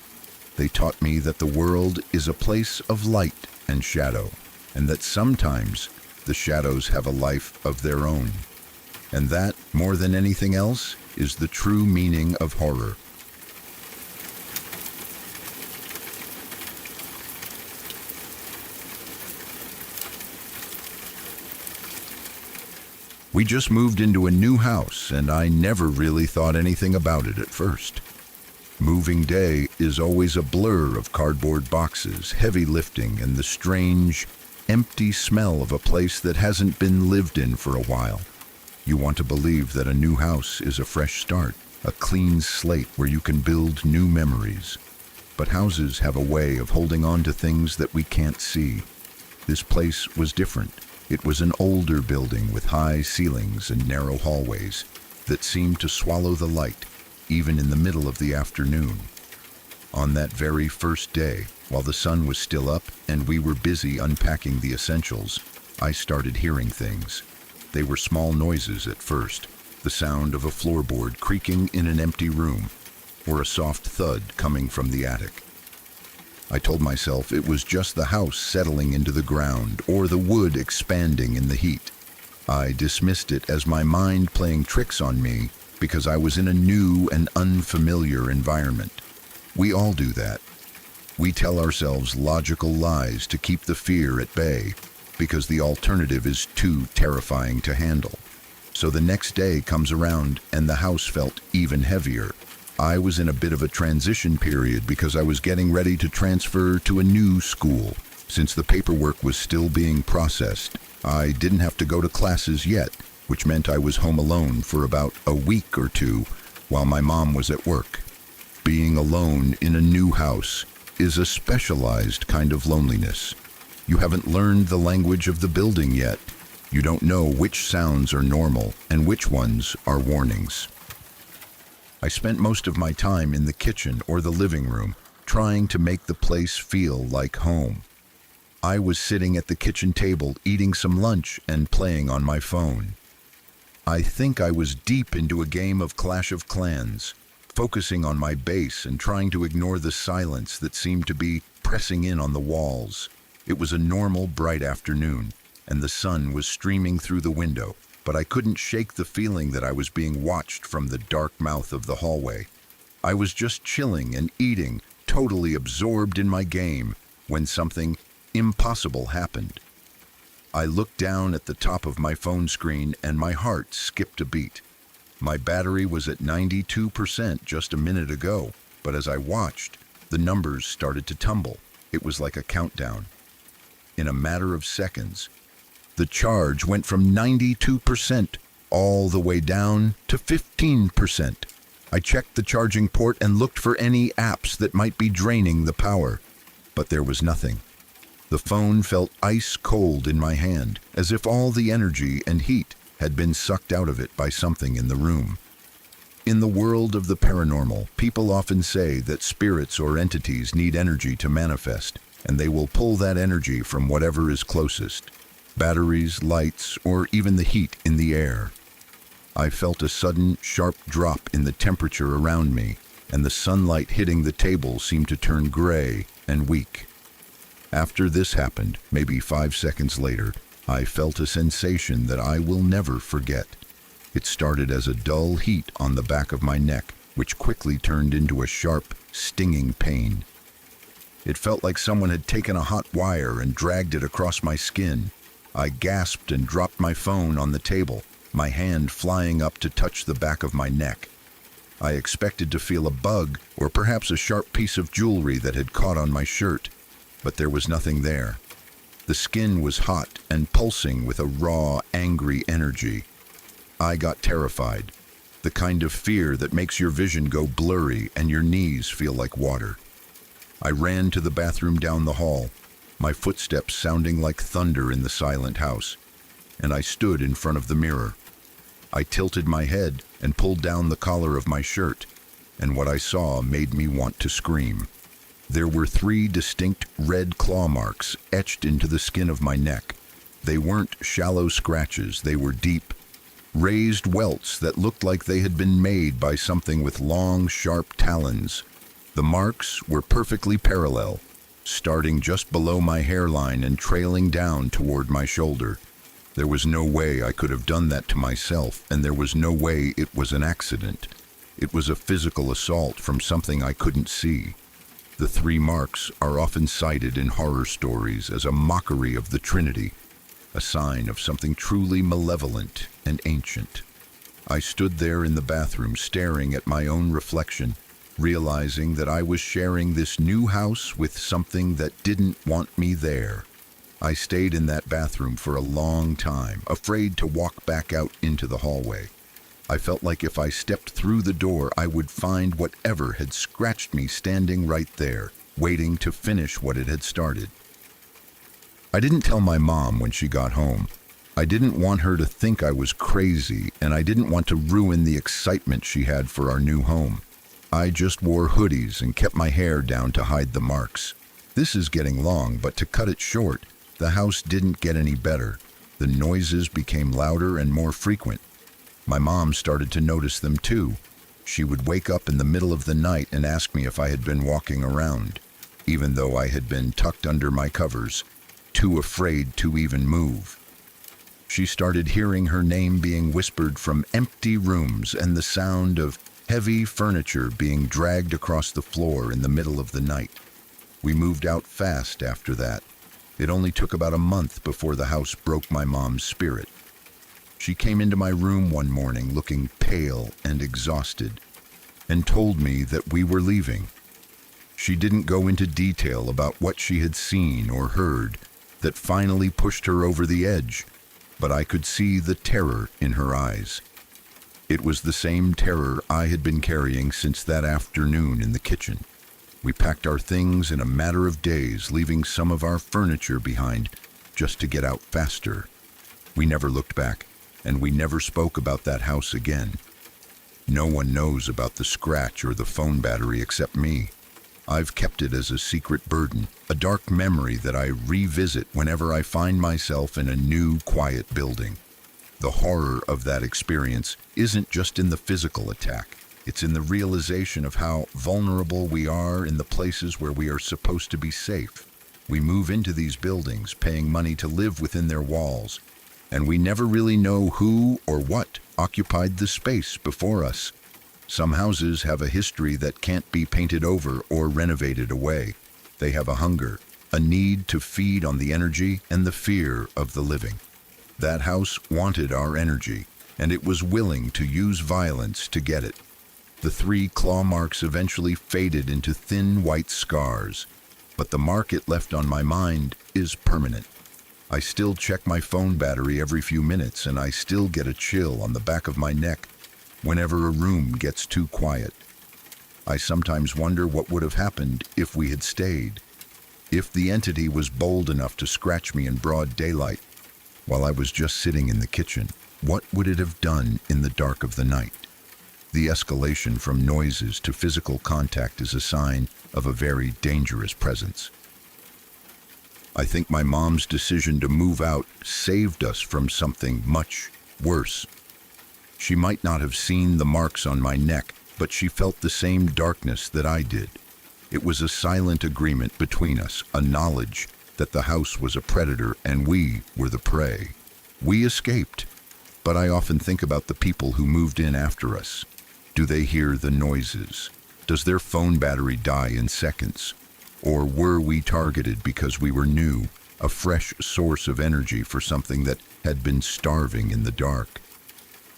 They taught me that the world is a place of light and shadow, and that sometimes the shadows have a life of their own. And that, more than anything else, is the true meaning of horror. We just moved into a new house, and I never really thought anything about it at first. Moving day is always a blur of cardboard boxes, heavy lifting, and the strange, empty smell of a place that hasn't been lived in for a while. You want to believe that a new house is a fresh start, a clean slate where you can build new memories. But houses have a way of holding on to things that we can't see. This place was different. It was an older building with high ceilings and narrow hallways that seemed to swallow the light, even in the middle of the afternoon. On that very first day, while the sun was still up and we were busy unpacking the essentials, I started hearing things. They were small noises at first, the sound of a floorboard creaking in an empty room, or a soft thud coming from the attic. I told myself it was just the house settling into the ground or the wood expanding in the heat. I dismissed it as my mind playing tricks on me because I was in a new and unfamiliar environment. We all do that. We tell ourselves logical lies to keep the fear at bay because the alternative is too terrifying to handle. So the next day comes around and the house felt even heavier. I was in a bit of a transition period because I was getting ready to transfer to a new school. Since the paperwork was still being processed, I didn't have to go to classes yet, which meant I was home alone for about a week or two while my mom was at work. Being alone in a new house is a specialized kind of loneliness. You haven't learned the language of the building yet. You don't know which sounds are normal and which ones are warnings. I spent most of my time in the kitchen or the living room, trying to make the place feel like home. I was sitting at the kitchen table eating some lunch and playing on my phone. I think I was deep into a game of Clash of Clans, focusing on my base and trying to ignore the silence that seemed to be pressing in on the walls. It was a normal, bright afternoon, and the sun was streaming through the window, but I couldn't shake the feeling that I was being watched from the dark mouth of the hallway. I was just chilling and eating, totally absorbed in my game, when something impossible happened. I looked down at the top of my phone screen and my heart skipped a beat. My battery was at 92% just a minute ago, but as I watched, the numbers started to tumble. It was like a countdown. In a matter of seconds, the charge went from 92% all the way down to 15%. I checked the charging port and looked for any apps that might be draining the power, but there was nothing. The phone felt ice cold in my hand, as if all the energy and heat had been sucked out of it by something in the room. In the world of the paranormal, people often say that spirits or entities need energy to manifest, and they will pull that energy from whatever is closest. Batteries, lights, or even the heat in the air. I felt a sudden, sharp drop in the temperature around me, and the sunlight hitting the table seemed to turn gray and weak. After this happened, maybe 5 seconds later, I felt a sensation that I will never forget. It started as a dull heat on the back of my neck, which quickly turned into a sharp, stinging pain. It felt like someone had taken a hot wire and dragged it across my skin. I gasped and dropped my phone on the table, my hand flying up to touch the back of my neck. I expected to feel a bug or perhaps a sharp piece of jewelry that had caught on my shirt, but there was nothing there. The skin was hot and pulsing with a raw, angry energy. I got terrified, the kind of fear that makes your vision go blurry and your knees feel like water. I ran to the bathroom down the hall, my footsteps sounding like thunder in the silent house, and I stood in front of the mirror. I tilted my head and pulled down the collar of my shirt, and what I saw made me want to scream. There were 3 distinct red claw marks etched into the skin of my neck. They weren't shallow scratches, they were deep, raised welts that looked like they had been made by something with long, sharp talons. The marks were perfectly parallel, starting just below my hairline and trailing down toward my shoulder. There was no way I could have done that to myself, and there was no way it was an accident. It was a physical assault from something I couldn't see. The 3 marks are often cited in horror stories as a mockery of the Trinity, a sign of something truly malevolent and ancient. I stood there in the bathroom staring at my own reflection, realizing that I was sharing this new house with something that didn't want me there. I stayed in that bathroom for a long time, afraid to walk back out into the hallway. I felt like if I stepped through the door, I would find whatever had scratched me standing right there, waiting to finish what it had started. I didn't tell my mom when she got home. I didn't want her to think I was crazy, and I didn't want to ruin the excitement she had for our new home. I just wore hoodies and kept my hair down to hide the marks. This is getting long, but to cut it short, the house didn't get any better. The noises became louder and more frequent. My mom started to notice them too. She would wake up in the middle of the night and ask me if I had been walking around, even though I had been tucked under my covers, too afraid to even move. She started hearing her name being whispered from empty rooms and the sound of heavy furniture being dragged across the floor in the middle of the night. We moved out fast after that. It only took about a month before the house broke my mom's spirit. She came into my room one morning looking pale and exhausted and told me that we were leaving. She didn't go into detail about what she had seen or heard that finally pushed her over the edge, but I could see the terror in her eyes. It was the same terror I had been carrying since that afternoon in the kitchen. We packed our things in a matter of days, leaving some of our furniture behind just to get out faster. We never looked back, and we never spoke about that house again. No one knows about the scratch or the phone battery except me. I've kept it as a secret burden, a dark memory that I revisit whenever I find myself in a new, quiet building. The horror of that experience isn't just in the physical attack. It's in the realization of how vulnerable we are in the places where we are supposed to be safe. We move into these buildings, paying money to live within their walls, and we never really know who or what occupied the space before us. Some houses have a history that can't be painted over or renovated away. They have a hunger, a need to feed on the energy and the fear of the living. That house wanted our energy, and it was willing to use violence to get it. The 3 claw marks eventually faded into thin white scars, but the mark it left on my mind is permanent. I still check my phone battery every few minutes, and I still get a chill on the back of my neck whenever a room gets too quiet. I sometimes wonder what would have happened if we had stayed, if the entity was bold enough to scratch me in broad daylight while I was just sitting in the kitchen. What would it have done in the dark of the night? The escalation from noises to physical contact is a sign of a very dangerous presence. I think my mom's decision to move out saved us from something much worse. She might not have seen the marks on my neck, but she felt the same darkness that I did. It was a silent agreement between us, a knowledge that the house was a predator and we were the prey. We escaped, but I often think about the people who moved in after us. Do they hear the noises? Does their phone battery die in seconds? Or were we targeted because we were new, a fresh source of energy for something that had been starving in the dark?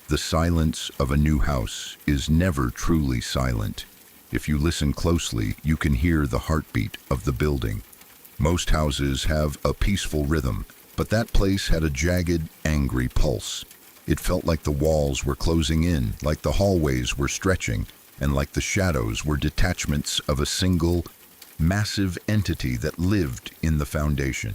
The silence of a new house is never truly silent. If you listen closely, you can hear the heartbeat of the building. Most houses have a peaceful rhythm, but that place had a jagged, angry pulse. It felt like the walls were closing in, like the hallways were stretching, and like the shadows were detachments of a single, massive entity that lived in the foundation.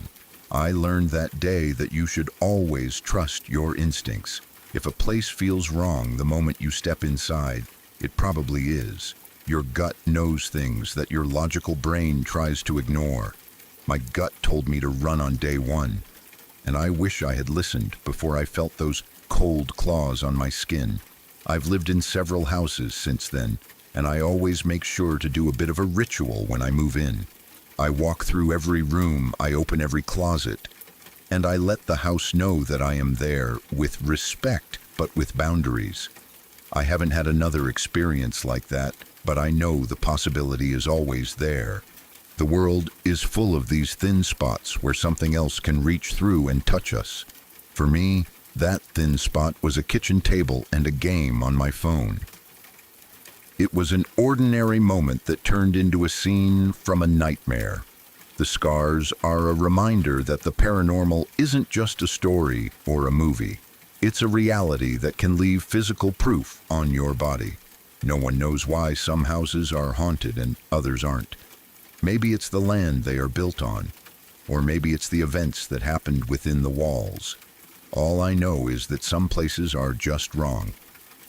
I learned that day that you should always trust your instincts. If a place feels wrong the moment you step inside, it probably is. Your gut knows things that your logical brain tries to ignore. My gut told me to run on day one, and I wish I had listened before I felt those cold claws on my skin. I've lived in several houses since then, and I always make sure to do a bit of a ritual when I move in. I walk through every room, I open every closet, and I let the house know that I am there with respect, but with boundaries. I haven't had another experience like that, but I know the possibility is always there. The world is full of these thin spots where something else can reach through and touch us. For me, that thin spot was a kitchen table and a game on my phone. It was an ordinary moment that turned into a scene from a nightmare. The scars are a reminder that the paranormal isn't just a story or a movie. It's a reality that can leave physical proof on your body. No one knows why some houses are haunted and others aren't. Maybe it's the land they are built on, or maybe it's the events that happened within the walls. All I know is that some places are just wrong.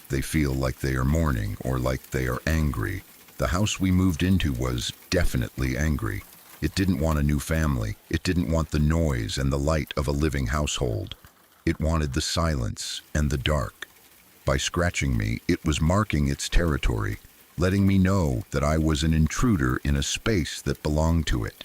They feel like they are mourning or like they are angry. The house we moved into was definitely angry. It didn't want a new family. It didn't want the noise and the light of a living household. It wanted the silence and the dark. By scratching me, it was marking its territory, letting me know that I was an intruder in a space that belonged to it.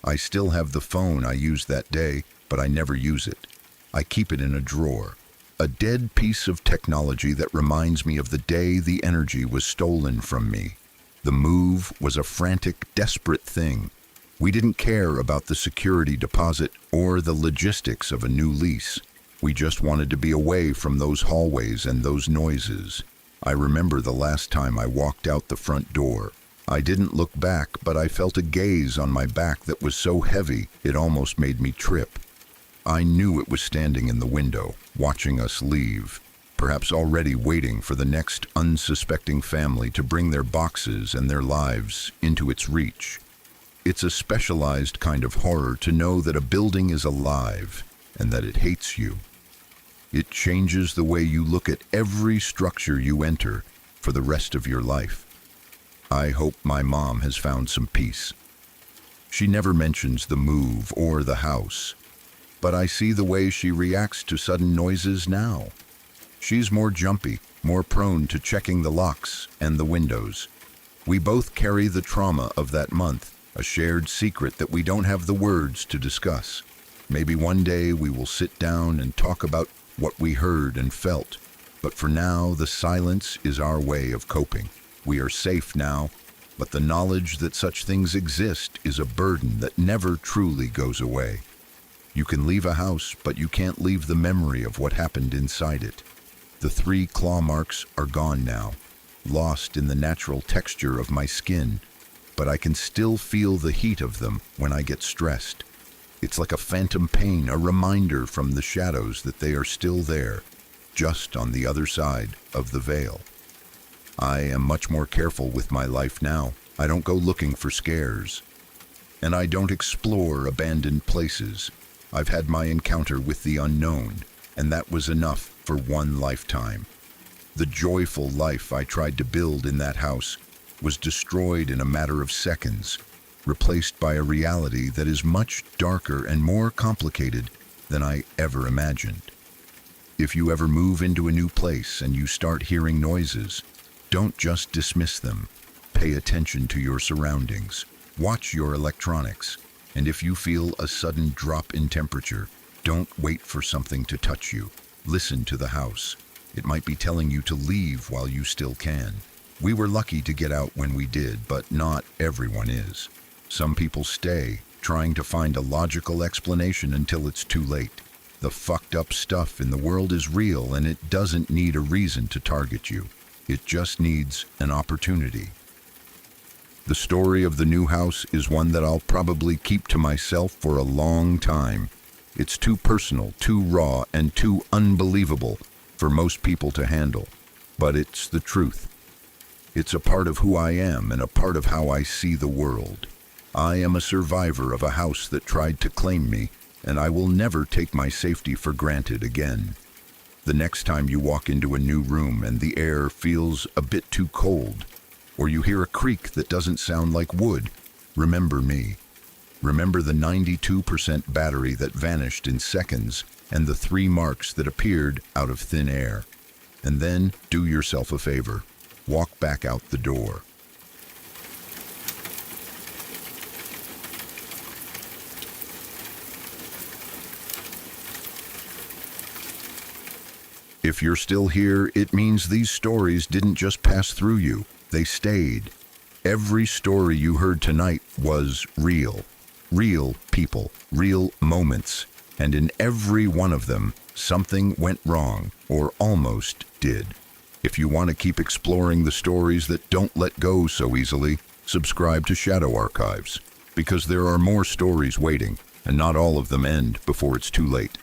I still have the phone I used that day, but I never use it. I keep it in a drawer. A dead piece of technology that reminds me of the day the energy was stolen from me. The move was a frantic, desperate thing. We didn't care about the security deposit or the logistics of a new lease. We just wanted to be away from those hallways and those noises. I remember the last time I walked out the front door. I didn't look back, but I felt a gaze on my back that was so heavy it almost made me trip. I knew it was standing in the window, watching us leave, perhaps already waiting for the next unsuspecting family to bring their boxes and their lives into its reach. It's a specialized kind of horror to know that a building is alive and that it hates you. It changes the way you look at every structure you enter for the rest of your life. I hope my mom has found some peace. She never mentions the move or the house, but I see the way she reacts to sudden noises now. She's more jumpy, more prone to checking the locks and the windows. We both carry the trauma of that month, a shared secret that we don't have the words to discuss. Maybe one day we will sit down and talk about what we heard and felt, but for now the silence is our way of coping. We are safe now, but the knowledge that such things exist is a burden that never truly goes away. You can leave a house, but you can't leave the memory of what happened inside it. The 3 claw marks are gone now, lost in the natural texture of my skin, but I can still feel the heat of them when I get stressed. It's like a phantom pain, a reminder from the shadows that they are still there, just on the other side of the veil. I am much more careful with my life now. I don't go looking for scares, and I don't explore abandoned places. I've had my encounter with the unknown, and that was enough for one lifetime. The joyful life I tried to build in that house was destroyed in a matter of seconds, replaced by a reality that is much darker and more complicated than I ever imagined. If you ever move into a new place and you start hearing noises, don't just dismiss them. Pay attention to your surroundings. Watch your electronics. And if you feel a sudden drop in temperature, don't wait for something to touch you. Listen to the house. It might be telling you to leave while you still can. We were lucky to get out when we did, but not everyone is. Some people stay, trying to find a logical explanation until it's too late. The fucked up stuff in the world is real, and it doesn't need a reason to target you. It just needs an opportunity. The story of the new house is one that I'll probably keep to myself for a long time. It's too personal, too raw, and too unbelievable for most people to handle. But it's the truth. It's a part of who I am and a part of how I see the world. I am a survivor of a house that tried to claim me, and I will never take my safety for granted again. The next time you walk into a new room and the air feels a bit too cold, or you hear a creak that doesn't sound like wood, remember me. Remember the 92% battery that vanished in seconds and the 3 marks that appeared out of thin air. And then do yourself a favor. Walk back out the door. If you're still here, it means these stories didn't just pass through you, they stayed. Every story you heard tonight was real. Real people, real moments, And in every one of them, something went wrong, or almost did. If you want to keep exploring the stories that don't let go so easily, subscribe to Shadow Archives, because there are more stories waiting, and not all of them end before it's too late.